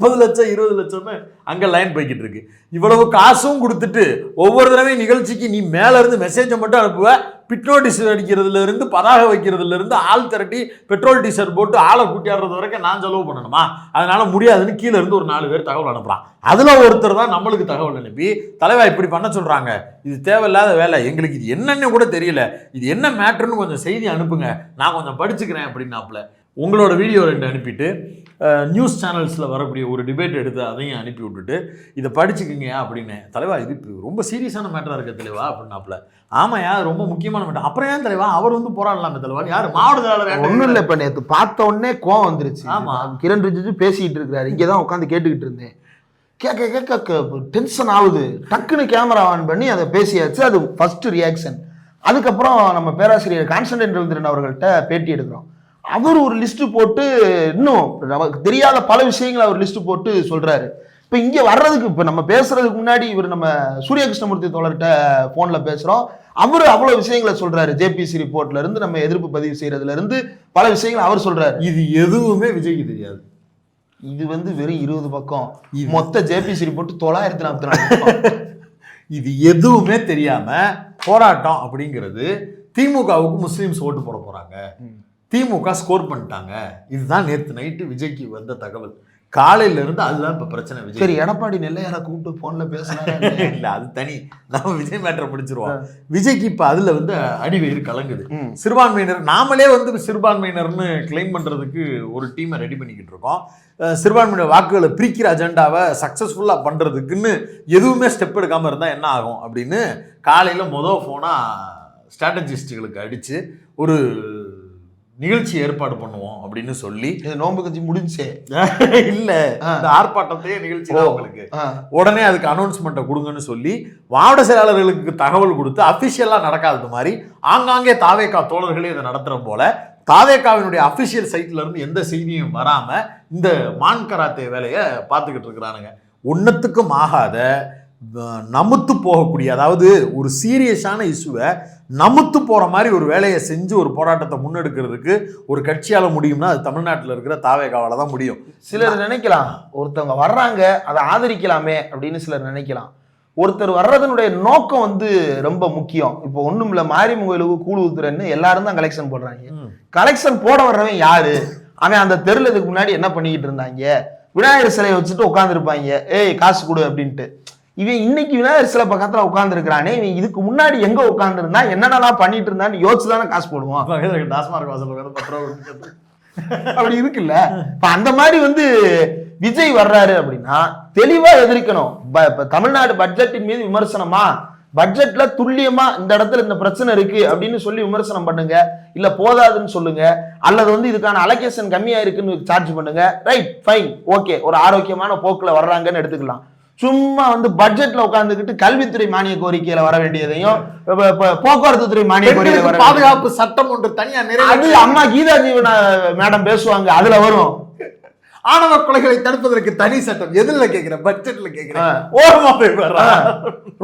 30 லட்சம் 20 லட்சம்னு அங்கே லைன் போய்கிட்டு இருக்கு. இவ்வளவு காசும் கொடுத்துட்டு ஒவ்வொரு தடவையும் நிகழ்ச்சிக்கு நீ மேலே இருந்து மெசேஜை மட்டும் அனுப்புவ, பிட் நோட்டீஸ் அடிக்கிறதுல இருந்து பதாக வைக்கிறதுல இருந்து ஆள் திரட்டி பெட்ரோல் டீசல் போட்டு ஆளை கூட்டியாடுறது வரைக்கும் நான் செலவு பண்ணணுமா, அதனால முடியாதுன்னு கீழே இருந்து ஒரு 4 பேர் தகவல் அனுப்புறான். அதுல ஒருத்தர் தான் நம்மளுக்கு தகவல் அனுப்பி தலைவா இப்படி பண்ண சொல்றாங்க, இது தேவையில்லாத வேலை, எங்களுக்கு இது என்னன்னு கூட தெரியல, இது என்ன மேட்டர்னு கொஞ்சம் செய்தி அனுப்புங்க, நான் கொஞ்சம் படிச்சுக்கிறேன் அப்படின்னாப்புல. உங்களோட வீடியோ 2 அனுப்பிட்டு நியூஸ் சேனல்ஸில் வரக்கூடிய ஒரு டிபேட் எடுத்து அதையும் அனுப்பி விட்டுட்டு இதை படிச்சுக்கிங்க அப்படின்னு. தலைவா இது ரொம்ப சீரியஸான மேட்டராக இருக்க தலைவா அப்படின்னாப்புல. ஆமாயா ரொம்ப முக்கியமான மேட்டர், அப்புறம் ஏன் தலைவா அவர் போராடலாமே தலைவா, யார் மாவட்ட செயலாளர்
ஒன்றும் இல்லை. இப்போ நேற்று பார்த்த உடனே கோவம் வந்துருச்சு. ஆமாம், கிரண் ரிஜிஜு பேசிக்கிட்டு இருக்கிறாரு, இங்கே தான் உட்காந்து கேட்டுக்கிட்டு இருந்தேன். கேட்க டென்ஷன் ஆகுது. டக்குன்னு கேமரா ஆன் பண்ணி அதை பேசியாச்சு. அது ஃபர்ஸ்ட் ரியாக்ஷன். அதுக்கப்புறம் நம்ம பேராசிரியர் கான்ஸ்டன்டைன் ரவீந்திரன் அவர்கள்ட்ட பேட்டி எடுக்கிறோம். அவர் ஒரு லிஸ்ட் போட்டு இன்னும் நமக்கு தெரியாத பல விஷயங்களை அவர் லிஸ்ட் போட்டு சொல்றாரு. இப்போ இங்கே வர்றதுக்கு இப்போ நம்ம பேசுறதுக்கு முன்னாடி இவர் நம்ம சூரிய கிருஷ்ணமூர்த்தி தோழர்கிட்ட ஃபோனில் பேசுகிறோம். அவர் அவ்வளோ விஷயங்களை சொல்றாரு. ஜேபிசி ரிப்போர்ட்ல இருந்து நம்ம எதிர்ப்பு பதிவு செய்யறதுல இருந்து பல விஷயங்களை அவர் சொல்றாரு.
இது எதுவுமே விஜய்க்கு தெரியாது.
இது வெறும் 20 பக்கம், மொத்த ஜேபிசி ரிப்போர்ட் 944.
இது எதுவுமே தெரியாம போராட்டம் அப்படிங்கிறது திமுகவுக்கு முஸ்லீம்ஸ் ஓட்டு போட போறாங்க, திமுக ஸ்கோர் பண்ணிட்டாங்க, இதுதான் நேற்று நைட்டு விஜய்க்கு வந்த தகவல். காலையில இருந்து அதுதான் இப்ப பிரச்சனை விஜய்.
சரி, எடப்பாடி நெல்லையார கூப்பிட்டு போன்ல பேசினாரா?
இல்ல அது தனி, நம்ம விஜய் மேட்டரை முடிச்சிருவோம். விஜய்க்கு இப்ப அதுல வந்து அடிவயிறு கலங்குது. சிறுபான்மையினர் நாமளே வந்து சிறுபான்மையினர்னு கிளைம் பண்றதுக்கு ஒரு டீமை ரெடி பண்ணிக்கிட்டு இருக்கோம். சிறுபான்மையினர் வாக்குகளை பிரிக்கிற அஜெண்டாவை சக்சஸ்ஃபுல்லா பண்றதுக்குன்னு எதுவுமே ஸ்டெப் எடுக்காம இருந்தா என்ன ஆகும் அப்படின்னு காலையில போனா ஸ்ட்ராட்டஜிஸ்டுகளுக்கு அடிச்சு ஒரு நிகழ்ச்சி ஏற்பாடு பண்ணுவோம் அப்படின்னு சொல்லி,
நோன்பு கட்சி முடிஞ்சே
இல்ல இந்த ஆர்ப்பாட்டத்தையே நிகழ்ச்சி தான் உங்களுக்கு, உடனே அதுக்கு அனௌன்ஸ்மெண்ட்டை கொடுங்கன்னு சொல்லி மாவட்ட செயலாளர்களுக்கு தகவல் கொடுத்து அபிஷியலா நடக்காதது மாதிரி ஆங்காங்கே தாவேகா தோழர்களே இதை நடத்துற போல தாவேகாவினுடைய அபிஷியல் சைட்ல இருந்து எந்த செய்தியும் வராம இந்த மான் கராத்தே வேலையை பார்த்துக்கிட்டு இருக்கிறானுங்க. ஒன்னத்துக்கும் ஆகாத நமுத்து போகக்கூடிய, அதாவது ஒரு சீரியஸான இஷ்யூவை நமுத்து போற மாதிரி ஒரு வேலையை செஞ்சு ஒரு போராட்டத்தை முன்னெடுக்கிறதுக்கு ஒரு கட்சியால முடியும்னா அது தமிழ்நாட்டில் இருக்கிற தாவேகாவால தான் முடியும்.
சிலர் நினைக்கலாம் ஒருத்தவங்க வர்றாங்க அதை ஆதரிக்கலாமே அப்படின்னு சிலர் நினைக்கலாம். ஒருத்தர் வர்றதனுடைய நோக்கம் வந்து ரொம்ப முக்கியம். இப்போ ஒண்ணும் இல்ல, மாரிமுகலுக்கு கூழு ஊத்துறேன்னு எல்லாரும் தான் கலெக்ஷன் போடுறாங்க. கலெக்ஷன் போட வர்றவன் யாரு? அவன் அந்த தெருல இதுக்கு முன்னாடி என்ன பண்ணிக்கிட்டு இருந்தாங்க? விநாயகர் சிலையை வச்சுட்டு உட்காந்துருப்பாங்க, ஏய் காசு கொடு அப்படின்ட்டு. இவன் இன்னைக்கு விநாயகர் சிலை பக்கத்துல உட்கார்ந்து இருக்கிறானே, இவன் இதுக்கு முன்னாடி எங்க உட்கார்ந்து இருந்தா என்னென்னலாம் பண்ணிட்டு இருந்தான்னு யோசிச்சுதானே காசு போடுவான். அப்படி இருக்குல்ல. இப்ப அந்த மாதிரி வந்து விஜய் வர்றாரு அப்படின்னா தெளிவா எதிர்க்கணும். தமிழ்நாடு பட்ஜெட்டின் மீது விமர்சனமா, பட்ஜெட்ல துல்லியமா இந்த இடத்துல இந்த பிரச்சனை இருக்கு அப்படின்னு சொல்லி விமர்சனம் பண்ணுங்க, இல்ல போதாதுன்னு சொல்லுங்க, அல்லது வந்து இதுக்கான அலோகேஷன் கம்மியா இருக்குன்னு சார்ஜ் பண்ணுங்க. ரைட், ஃபைன், ஓகே, ஒரு ஆரோக்கியமான போக்குல வர்றாங்கன்னு எடுத்துக்கலாம். சும்மா வந்து பட்ஜெட்ல உட்கார்ந்துக்கிட்டு கல்வித்துறை மானிய கோரிக்கையில வர வேண்டியதையும் போக்குவரத்து துறை மானிய கோரிக்கையில
பாதுகாப்பு சட்டம் ஒன்று தனியா
அது அம்மா கீதா ஜீவனா மேடம் பேசுவாங்க, அதுல வரும்.
ஆணவ கொலைகளை தடுப்பதற்கு தனி சட்டம் எதுல கேட்கிறேன்? பட்ஜெட்ல கேட்கிறேன். ஓரமா போய்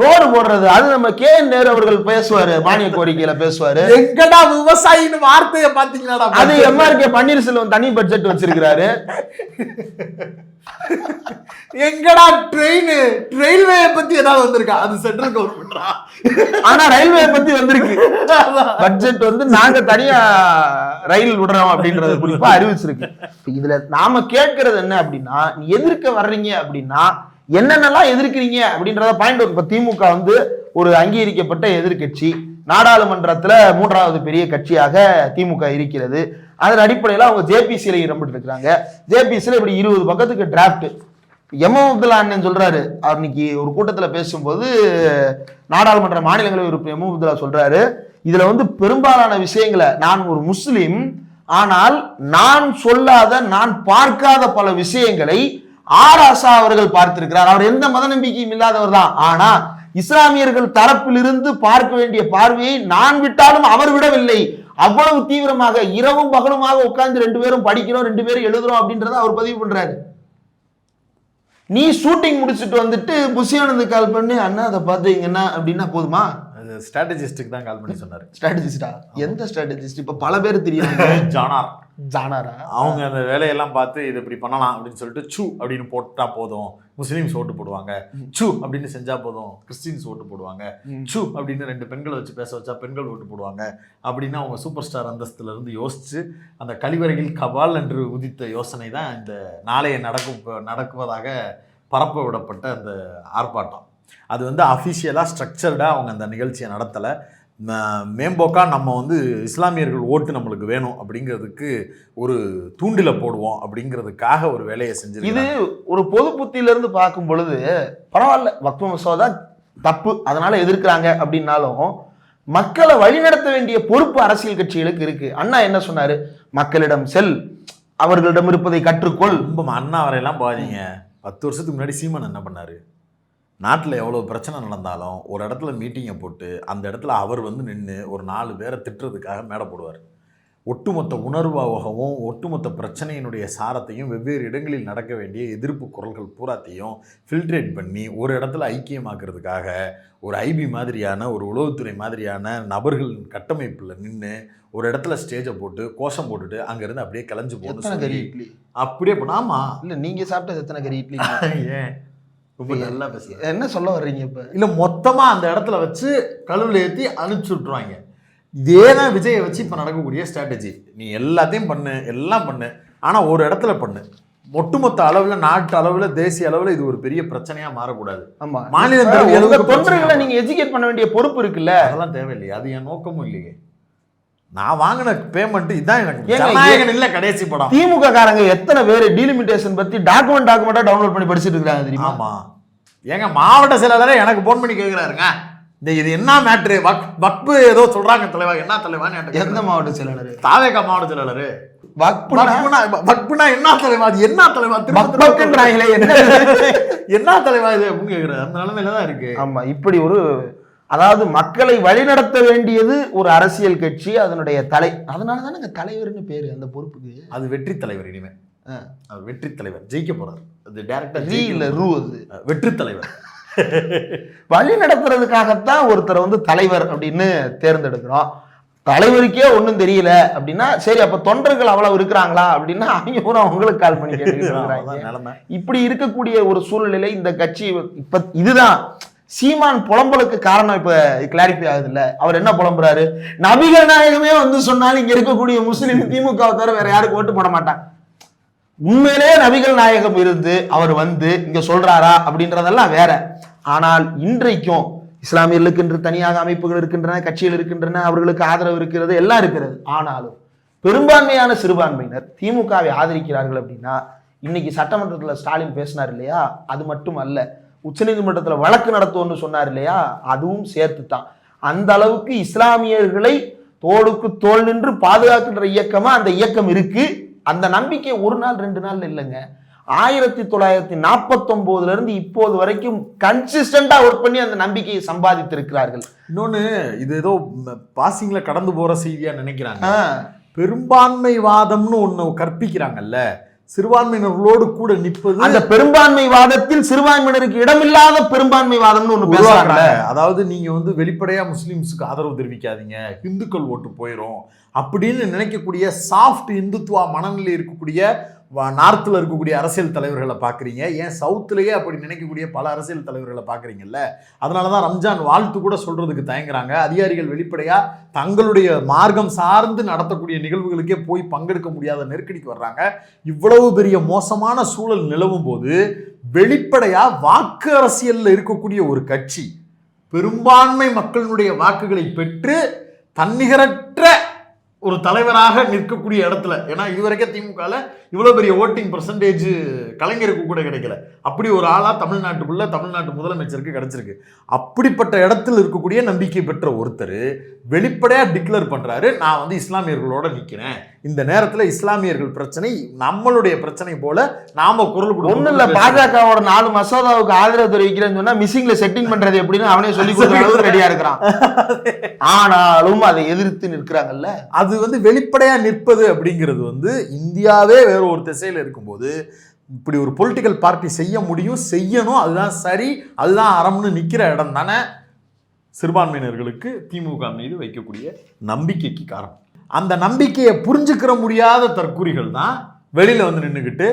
ரோடு போடுறது அது நம்ம கே என் நேரு அவர்கள் பேசுவாரு, மானிய கோரிக்கையில பேசுவாரு.
எங்கடா விவசாயின்னு வார்த்தையை பாத்தீங்களா?
அது எம்ஆர்கே பன்னீர்செல்வம் தனி பட்ஜெட் வச்சிருக்கிறாரு.
எங்கடா ட்ரெயின் ரயில்வே பத்தி ஏதாவது வந்திருக்கா? அது சென்ட்ரல் கவர்மெண்ட்ரா.
ஆனா ரயில்வே பத்தி வந்திருக்கு பட்ஜெட் வந்து, நாங்க தனியா ரயில் விடுறோம் அப்படின்றத குறிப்பா அறிவிச்சிருக்கு. இதுல நாம கேட்கறது என்ன அப்படின்னா, நீ எதிர்க்க வர்றீங்க அப்படின்னா என்னென்னலாம் எதிர்க்கிறீங்க அப்படின்றத பாயிண்ட். இப்ப திமுக வந்து ஒரு அங்கீகரிக்கப்பட்ட எதிர்கட்சி, நாடாளுமன்றத்துல 3வது பெரிய கட்சியாக திமுக இருக்கிறது. அதன் அடிப்படையில் அவங்க ஜேபிசியில இடம்பெற்று இருக்கிறாங்க. ஜேபிசியில இப்படி 20 பக்கத்துக்கு டிராப்ட். எம்எம் அப்துல்லா அண்ணன் சொல்றாரு, அவர் இன்னைக்கு ஒரு கூட்டத்தில் பேசும்போது, நாடாளுமன்ற மாநிலங்களவை உறுப்பினர் எம்எம் அப்துல்லா சொல்றாரு, இதுல வந்து பெரும்பாலான விஷயங்களை, நான் ஒரு முஸ்லிம், ஆனால் நான் சொல்லாத, நான் பார்க்காத பல விஷயங்களை ஆராசா அவர்கள் பார்த்திருக்கிறார். அவர் எந்த மத நம்பிக்கையும் இல்லாதவர் தான், ஆனா இஸ்லாமியர்கள் தரப்பிலிருந்து பார்க்க வேண்டிய பார்வையை நான் விட்டாலும் அவர் விடவில்லை. அவ்வளவு தீவிரமாக இரவும் பகலுமாக உட்கார்ந்து 2 பேரும் படிக்கிறோம், 2 பேரும் எழுதுறோம் அப்படின்றத அவர் பதிவு பண்றாரு. நீ ஷூட்டிங் முடிச்சுட்டு வந்துட்டு புஷியானந்து கால் பண்ணி, அண்ணா அதை பார்த்தீங்கன்னா அப்படின்னா போதுமா?
ஸ்ட்ராட்டஜிஸ்டுக்கு தான் கால் பண்ணி சொன்னாரு.
ஸ்ட்ராட்டஜிஸ்டா? எந்த ஸ்ட்ராட்டஜிஸ்ட்? இப்ப பல பேர் தெரியும். ஜானாரா?
அவங்க அந்த வேலையெல்லாம் பார்த்து இது இப்படி பண்ணலாம் அப்படின்னு சொல்லிட்டு சூ அப்படின்னு போட்டா போதும் முஸ்லீம்ஸ் ஓட்டு போடுவாங்க, சூ அப்படின்னு செஞ்சா போதும் கிறிஸ்டின்ஸ் ஓட்டு போடுவாங்க, சூ அப்படின்னு 2 பெண்களை வச்சு பேச வச்சா பெண்கள் ஓட்டு போடுவாங்க அப்படின்னு அவங்க சூப்பர் ஸ்டார் அந்தஸ்துல இருந்து யோசிச்சு அந்த கழிவறையில் கபால் என்று உதித்த யோசனை தான் இந்த நாளைய நடக்குவதாக பரப்ப விடப்பட்ட அந்த ஆர்ப்பாட்டம். அது வந்து அஃபிஷியலாக ஸ்ட்ரக்சர்டாக அவங்க அந்த நிகழ்ச்சியை நடத்தலை. மேம்போக்கா நம்ம வந்து இஸ்லாமியர்கள் ஓட்டு நம்மளுக்கு வேணும் அப்படிங்கிறதுக்கு ஒரு தூண்டில போடுவோம் அப்படிங்கிறதுக்காக ஒரு வேலையை செஞ்சு.
இது ஒரு பொது புத்தியிலிருந்து பார்க்கும் பொழுது பரவாயில்ல, வக்ஃப் மசோதா தப்பு அதனால எதிர்க்கிறாங்க அப்படின்னாலும் மக்களை வழிநடத்த வேண்டிய பொறுப்பு அரசியல் கட்சிகளுக்கு இருக்கு. அண்ணா என்ன சொன்னாரு? மக்களிடம் செல், அவர்களிடம் இருப்பதை கற்றுக்கொள்.
ரொம்ப அண்ணா வரையெல்லாம் போகாதீங்க. 10 வருஷத்துக்கு முன்னாடி சீமான் என்ன பண்ணாரு? நாட்டில் எவ்வளோ பிரச்சனை நடந்தாலும் ஒரு இடத்துல மீட்டிங்கை போட்டு அந்த இடத்துல அவர் வந்து நின்று ஒரு 4 பேரை திட்டுறதுக்காக மேடை போடுவார். ஒட்டுமொத்த உணர்வாகவும் ஒட்டுமொத்த பிரச்சனையினுடைய சாரத்தையும் வெவ்வேறு இடங்களில் நடக்க வேண்டிய எதிர்ப்பு குரல்கள் பூராத்தையும் ஃபில்ட்ரேட் பண்ணி ஒரு இடத்துல ஐக்கியமாக்குறதுக்காக ஒரு ஐபி மாதிரியான ஒரு உளவுத்துறை மாதிரியான நபர்களின் கட்டமைப்பில் நின்று ஒரு இடத்துல ஸ்டேஜை போட்டு கோஷம் போட்டுட்டு அங்கேருந்து அப்படியே கிளஞ்சு போகணும். அப்படியே பண்ணாமா?
இல்லை, நீங்கள் சாப்பிட்டது எத்தனை கறி இட்லி?
ஏன் ரொம்ப நல்லா பேசுறேன்.
என்ன சொல்ல வர்றீங்க இப்போ?
இல்லை, மொத்தமாக அந்த இடத்துல வச்சு கழுவில் ஏற்றி அனுப்பிச்சி விட்ருவாங்க. இதே தான் விஜயை வச்சு இப்போ நடக்கக்கூடிய ஸ்ட்ராட்டஜி. நீ எல்லாத்தையும் பண்ணு, எல்லாம் பண்ணு, ஆனால் ஒரு இடத்துல பண்ணு. ஒட்டுமொத்த அளவுல, நாட்டு அளவுல, தேசிய அளவுல இது ஒரு பெரிய பிரச்சனையா மாறக்கூடாது.
ஆமா,
மாநிலம்
தொண்டர்களை நீங்க எஜுகேட் பண்ண வேண்டிய பொறுப்பு இருக்குல்ல.
அதெல்லாம் தேவையில்லையே, அது என் நோக்கமும் இல்லையே. நான் வாங்கின பேமெண்ட் இதான் எனக்கு ஜனநாயகம் இல்ல. கடைசி படம்
திமுக காரங்க எத்தனை பேர் டீலிமிட்டேஷன் பத்தி டாக்குமெண்டா டவுன்லோட் பண்ணி படிச்சுட்டு இருக்காங்க தெரியுமா?
ஆமா, ஏங்க மாவட்ட செயலாளரே எனக்கு போன் பண்ணி கேட்கிறாருங்க, இது என்ன மேட்ரு, வக்பு ஏதோ சொல்றாங்க தலைவா, என்ன தலைவான்னு.
எந்த மாவட்ட செயலாளர்?
தாவேகா மாவட்ட செயலாளர். வக்புனா என்ன தலைவா, அது என்ன தலைவா, என்ன தலைவா இது அப்படின்னு கேட்கிறாரு. அந்த நிலைமையில தான் இருக்கு.
ஆமா, இப்படி ஒரு, அதாவது மக்களை வழிநடத்த வேண்டியது ஒரு அரசியல் கட்சி, அதனுடைய தலை. அதனாலதானே தலைவர்னு பேரு அந்த பொறுப்புக்கு. அது
வெற்றி தலைவர். இனிமே அவர் வெற்றி தலைவர், ஜெயிக்க போறாரு. அது டைரக்டர்
இல்ல, ரூ. அது
வெற்றி தலைவர்.
வழி நடத்துறதுக்காகத்தான் ஒருத்தரை தலைவர் அப்படின்னு தேர்ந்தெடுக்கிறோம். தலைவருக்கே ஒன்றும் தெரியல அப்படின்னா சரி, அப்ப தொண்டர்கள் அவ்வளவு இருக்கிறாங்களா அப்படின்னா அவங்க பூரா உங்களுக்கு கால் பண்ணி கேட்டுக்கிறாங்க. இப்படி இருக்கக்கூடிய ஒரு சூழ்நிலையில இந்த கட்சி இப்ப இதுதான் சீமான் புலம்பலுக்கு காரணம். இப்ப கிளாரிஃபை ஆகுது இல்ல, அவர் என்ன புலம்புறாரு, நபிகள் நாயகமே சொன்னாலும் இங்க இருக்கக்கூடிய முஸ்லிம் திமுக தவிர வேற யாருக்கு ஓட்டு போட மாட்டாங்க. உண்மையிலே நபிகள் நாயகம் இருந்து அவர் இங்க சொல்றாரா அப்படின்றதெல்லாம் வேற. ஆனால் இன்றைக்கும் இஸ்லாமியர்களுக்கு என்று தனியாக அமைப்புகள் இருக்கின்றன, கட்சிகள் இருக்கின்றன, அவர்களுக்கு ஆதரவு இருக்கிறது, எல்லாம் இருக்கிறது. ஆனாலும் பெரும்பான்மையான சிறுபான்மையினர் திமுகவை ஆதரிக்கிறார்கள் அப்படின்னா, இன்னைக்கு சட்டமன்றத்தில் ஸ்டாலின் பேசினார் இல்லையா, அது மட்டும் அல்ல, உச்சநீதிமன்றத்தில் வழக்கு நடத்துவோம்னு சொன்னார் இல்லையா, அதுவும் சேர்த்து தான். அந்த அளவுக்கு இஸ்லாமியர்களை தோளுக்கு தோல் நின்று பாதுகாக்கின்ற இயக்கமா அந்த இயக்கம் இருக்கு. அந்த நம்பிக்கை ஒரு நாள் 2 நாள் இல்லைங்க. 1949 இருந்து இப்போது வரைக்கும் கன்சிஸ்டண்டா ஒர்க் பண்ணி அந்த நம்பிக்கையை சம்பாதித்திருக்கிறார்கள்.
இன்னொன்னு, இது ஏதோ பாசிங்ல கடந்து போற செய்தியா நினைக்கிறாங்க. பெரும்பான்மைவாதம்னு ஒண்ணு கற்பிக்கிறாங்கல்ல, சிறுபான்மையினர்களோடு கூட நிற்பது. அந்த
பெரும்பான்மை வாதத்தில் சிறுபான்மையினருக்கு இடமில்லாத பெரும்பான்மை வாதம்னு ஒண்ணு பேசுறாங்க.
அதாவது நீங்க வெளிப்படையா முஸ்லிம்ஸுக்கு ஆதரவு தெரிவிக்காதீங்க, இந்துக்கள் ஓட்டு போயிடும் அப்படின்னு நினைக்கக்கூடிய சாஃப்ட் இந்துத்துவா மனநிலை இருக்கக்கூடிய நார்த்தில் இருக்கக்கூடிய அரசியல் தலைவர்களை பார்க்குறீங்க. ஏன் சவுத்துலேயே அப்படி நினைக்கக்கூடிய பல அரசியல் தலைவர்களை பார்க்குறீங்கல்ல. அதனால தான் ரம்ஜான் வாழ்த்து கூட சொல்கிறதுக்கு தயங்குறாங்க. அதிகாரிகள் வெளிப்படையாக தங்களுடைய மார்க்கம் சார்ந்து நடத்தக்கூடிய நிகழ்வுகளுக்கே போய் பங்கெடுக்க முடியாத நெருக்கடிக்கு வர்றாங்க. இவ்வளவு பெரிய மோசமான சூழல் நிலவும் போது வெளிப்படையாக வாக்கு அரசியலில் இருக்கக்கூடிய ஒரு கட்சி பெரும்பான்மை மக்களினுடைய வாக்குகளை பெற்று தன்னிகரற்ற ஒரு தலைவராக நிற்கக்கூடிய இடத்துல, ஏன்னா இதுவரைக்கும் திமுகவில் இவ்வளோ பெரிய ஓட்டிங் பர்சன்டேஜ் கலைஞருக்கு கூட கிடைக்கல. அப்படி ஒரு ஆளாக தமிழ்நாட்டுக்குள்ள தமிழ்நாட்டு முதலமைச்சருக்கு கிடைச்சிருக்கு. அப்படிப்பட்ட இடத்துல இருக்கக்கூடிய நம்பிக்கை பெற்ற ஒருத்தர் வெளிப்படையாக டிக்ளேர் பண்ணுறாரு, நான் இஸ்லாமியர்களோட நிற்கிறேன், இந்த நேரத்தில் இஸ்லாமியர்கள் பிரச்சனை நம்மளுடைய பிரச்சனை போல நாம குரல் கொடுக்கணும்.
ஒன்றும் இல்லை, பாஜகவோட 4 மசோதாவுக்கு ஆதரவு தெரிவிக்கிறேன்னு சொன்னா மிஸ்ஸிங்ல செட்டிங் பண்றது எப்படின்னு அவனே சொல்லி கொடுக்க ரெடியா இருக்கிறான். ஆனாலும் அதை எதிர்த்து நிற்கிறாங்கல்ல.
அது வெளிப்படையா நிற்பது அப்படிங்கிறது இந்தியாவே வேற ஒரு திசையில இருக்கும்போது இப்படி ஒரு பொலிட்டிக்கல் பார்ட்டி செய்ய முடியும், செய்யணும், அதுதான் சரி, அதுதான் அறம்னு நிற்கிற இடம் தானே சிறுபான்மையினர்களுக்கு திமுக மீது வைக்கக்கூடிய நம்பிக்கைக்கு காரணம். அந்த நம்பிக்கையை புரிஞ்சுக்கிற முடியாத தற்கூறிகள் தான் வெளியில நின்றுக்கிட்டு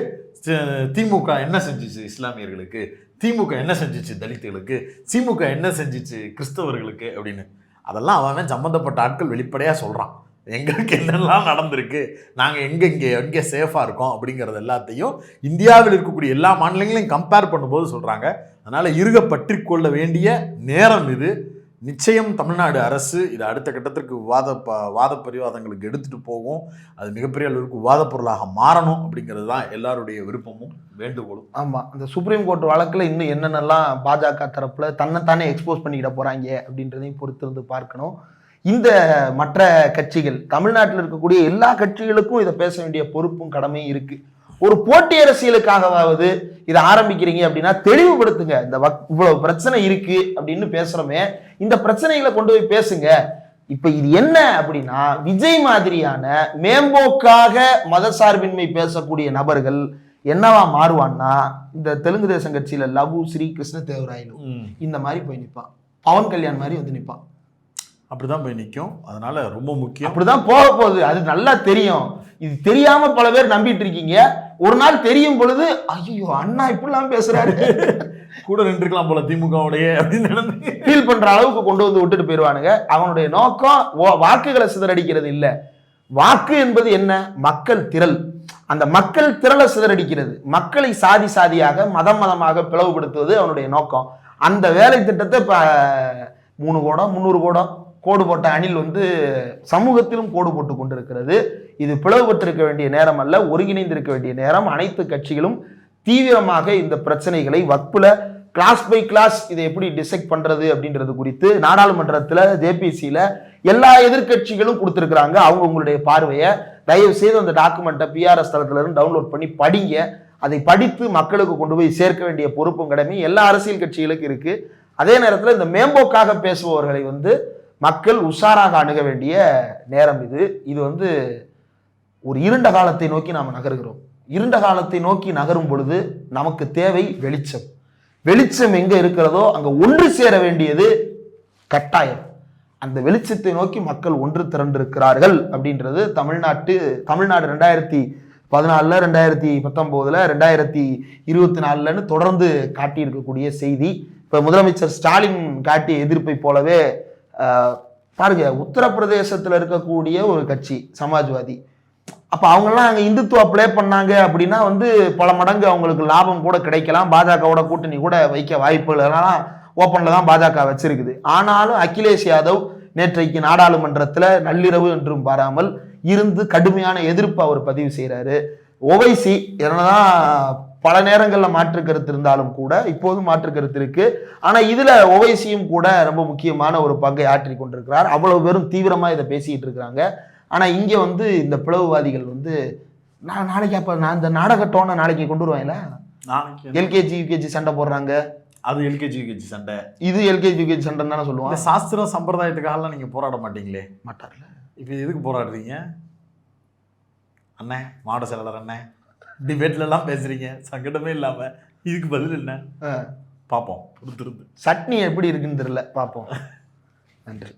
திமுக என்ன செஞ்சிச்சு இஸ்லாமியர்களுக்கு, திமுக என்ன செஞ்சிச்சு தலித்துகளுக்கு, திமுக என்ன செஞ்சிச்சு கிறிஸ்தவர்களுக்கு அப்படின்னு. அதெல்லாம் அவன் சம்மந்தப்பட்ட ஆட்கள் வெளிப்படையாக சொல்கிறான். எங்களுக்கு என்னெல்லாம் நடந்திருக்கு, நாங்கள் எங்கே சேஃபாக இருக்கோம் அப்படிங்கிறது எல்லாத்தையும் இந்தியாவில் இருக்கக்கூடிய எல்லா மாநிலங்களையும் கம்பேர் பண்ணும்போது சொல்கிறாங்க. அதனால் இருக பற்றி கொள்ள வேண்டிய நேரம் இது. நிச்சயம் தமிழ்நாடு அரசு இதை அடுத்த கட்டத்திற்கு வாத பரிவாதங்களுக்கு எடுத்துகிட்டு போகும். அது மிகப்பெரிய அளவுக்கு விவாத பொருளாக மாறணும் அப்படிங்கிறது தான் எல்லாருடைய விருப்பமும் வேண்டுகோளும்.
ஆமாம், அந்த சுப்ரீம் கோர்ட் வழக்கில் இன்னும் என்னென்னலாம் பாஜக தரப்பில் தன்னைத்தானே எக்ஸ்போஸ் பண்ணிக்கிட போகிறாங்க அப்படின்றதையும் பொறுத்திருந்து பார்க்கணும். இந்த மற்ற கட்சிகள், தமிழ்நாட்டில் இருக்கக்கூடிய எல்லா கட்சிகளுக்கும் இதை பேச வேண்டிய பொறுப்பும் கடமையும் இருக்கு. ஒரு போட்டி அரசியலுக்காகவாவது இதை ஆரம்பிக்கிறீங்க அப்படின்னா தெளிவுபடுத்துங்க. இந்த இவ்வளவு பிரச்சனை இருக்கு அப்படின்னு பேசுறோமே, இந்த பிரச்சனைகளை கொண்டு போய் பேசுங்க. இப்ப இது என்ன அப்படின்னா, விஜய் மாதிரியான மேம்போக்காக மதசார்பின்மை பேசக்கூடிய நபர்கள் என்னவா மாறுவான்னா, இந்த தெலுங்கு தேசம் கட்சியில லவு ஸ்ரீ கிருஷ்ண தேவராயலு இந்த மாதிரி போய் நிற்பான், பவன் கல்யாண் மாதிரி நிற்பான்.
அப்படிதான் போய் நிற்கும். அதனால ரொம்ப முக்கியம்,
அப்படிதான் போக போகுது. அது நல்லா தெரியும். இது தெரியாம பல பேர் நம்பிட்டு இருக்கீங்க. ஒரு நாள் தெரியும் பொழுது ஐயோ அண்ணா இப்படிலாம் பேசுறாரு,
கூட நின்றுக்கலாம் போல திமுகவுடைய அப்படின்னு
ஃபீல் பண்ற அளவுக்கு கொண்டு விட்டுட்டு போயிடுவானுங்க. அவனுடைய நோக்கம் வாக்குகளை சிதறடிக்கிறது இல்லை. வாக்கு என்பது என்ன? மக்கள் திரள். அந்த மக்கள் திரள சிதறடிக்கிறது, மக்களை சாதி சாதியாக மதம் மதமாக பிளவுபடுத்துவது அவனுடைய நோக்கம். அந்த வேலை திட்டத்தை இப்போ 3 கோடம் 300 கோடம் கோடு போட்ட அணில் வந்து சமூகத்திலும் கோடு போட்டு கொண்டிருக்கிறது. இது பிளவுபட்டிருக்க வேண்டிய நேரம் அல்ல, ஒருங்கிணைந்திருக்க வேண்டிய நேரம். அனைத்து கட்சிகளும் தீவிரமாக இந்த பிரச்சனைகளை வக்புல கிளாஸ் பை கிளாஸ் இதை எப்படி டிசைட் பண்றது அப்படின்றது குறித்து நாடாளுமன்றத்தில் ஜேபிசியில எல்லா எதிர்கட்சிகளும் கொடுத்துருக்குறாங்க. அவங்களுடைய பார்வையை தயவு செய்து அந்த டாக்குமெண்ட்டை பிஆர்எஸ் தளத்துல இருந்து டவுன்லோட் பண்ணி படிங்க. அதை படித்து மக்களுக்கு கொண்டு போய் சேர்க்க வேண்டிய பொறுப்பும் கடமை எல்லா அரசியல் கட்சிகளுக்கும் இருக்கு. அதே நேரத்தில் இந்த மேம்போக்காக பேசுபவர்களை வந்து மக்கள் உஷாராக அணுக வேண்டிய நேரம் இது. இது வந்து ஒரு இருண்ட காலத்தை நோக்கி நாம் நகர்கிறோம். இருண்ட காலத்தை நோக்கி நகரும் பொழுது நமக்கு தேவை வெளிச்சம். வெளிச்சம் எங்க இருக்கிறதோ அங்க ஒன்று சேர வேண்டியது கட்டாயம். அந்த வெளிச்சத்தை நோக்கி மக்கள் ஒன்று திரண்டிருக்கிறார்கள் அப்படின்றது தமிழ்நாடு 2014, 2019, 2024 தொடர்ந்து காட்டியிருக்கக்கூடிய செய்தி. இப்ப முதலமைச்சர் ஸ்டாலின் காட்டிய எதிர்ப்பை போலவே பாருங்க, உத்தரப்பிரதேசத்துல இருக்கக்கூடிய ஒரு கட்சி சமாஜ்வாதி, அப்ப அவங்கெல்லாம் அங்க இந்துத்துவா பிளே பண்ணாங்க அப்படின்னா வந்து பல மடங்கு அவங்களுக்கு லாபம் கூட கிடைக்கலாம். பாஜகவோட கூட்டணி கூட வைக்க வாய்ப்புகள் எல்லாம் ஓப்பன்ல தான் பாஜக வச்சிருக்குது. ஆனாலும் அகிலேஷ் யாதவ் நேற்றைக்கு நாடாளுமன்றத்துல நள்ளிரவு என்றும் பாராமல் இருந்து கடுமையான எதிர்ப்பு அவர் பதிவு செய்யறாரு. ஓவைசி என்னதான் பல நேரங்கள்ல மாற்று கருத்து இருந்தாலும் கூட இப்போதும் மாற்று கருத்து இருக்கு. ஆனா இதுல ஓவைசியும் கூட ரொம்ப முக்கியமான ஒரு பங்கை ஆற்றி கொண்டிருக்கிறார். அவ்வளவு பேரும் தீவிரமா இதை பேசிட்டு இருக்கிறாங்க. ஆனா இங்க வந்து இந்த பிளவுவாதிகள் வந்து நாளைக்கு அப்ப நான் இந்த நாடகட்டோன்னு நாளைக்கு கொண்டு வருவாங்களா? எல்கேஜி யூகேஜி சண்டை போடுறாங்க.
அது எல்கேஜி யூகேஜி சண்டை,
இது எல்கேஜி யூகேஜி சண்டைன்னு தானே சொல்லுவாங்க.
சாஸ்திர சம்பிரதாயத்துக்காகலாம் நீங்க போராட மாட்டீங்களே?
மாட்டார்ல.
இப்ப எதுக்கு போராடுறீங்க அண்ணே? மாவட்ட செயலாளர் அண்ணே, டிபேட்ல எல்லாம் பேசுறீங்க, சங்கடமே இல்லாம. இதுக்கு பதில் என்ன? பார்ப்போம்.
சட்னி எப்படி இருக்குன்னு தெரியல, பார்ப்போம். நன்றி.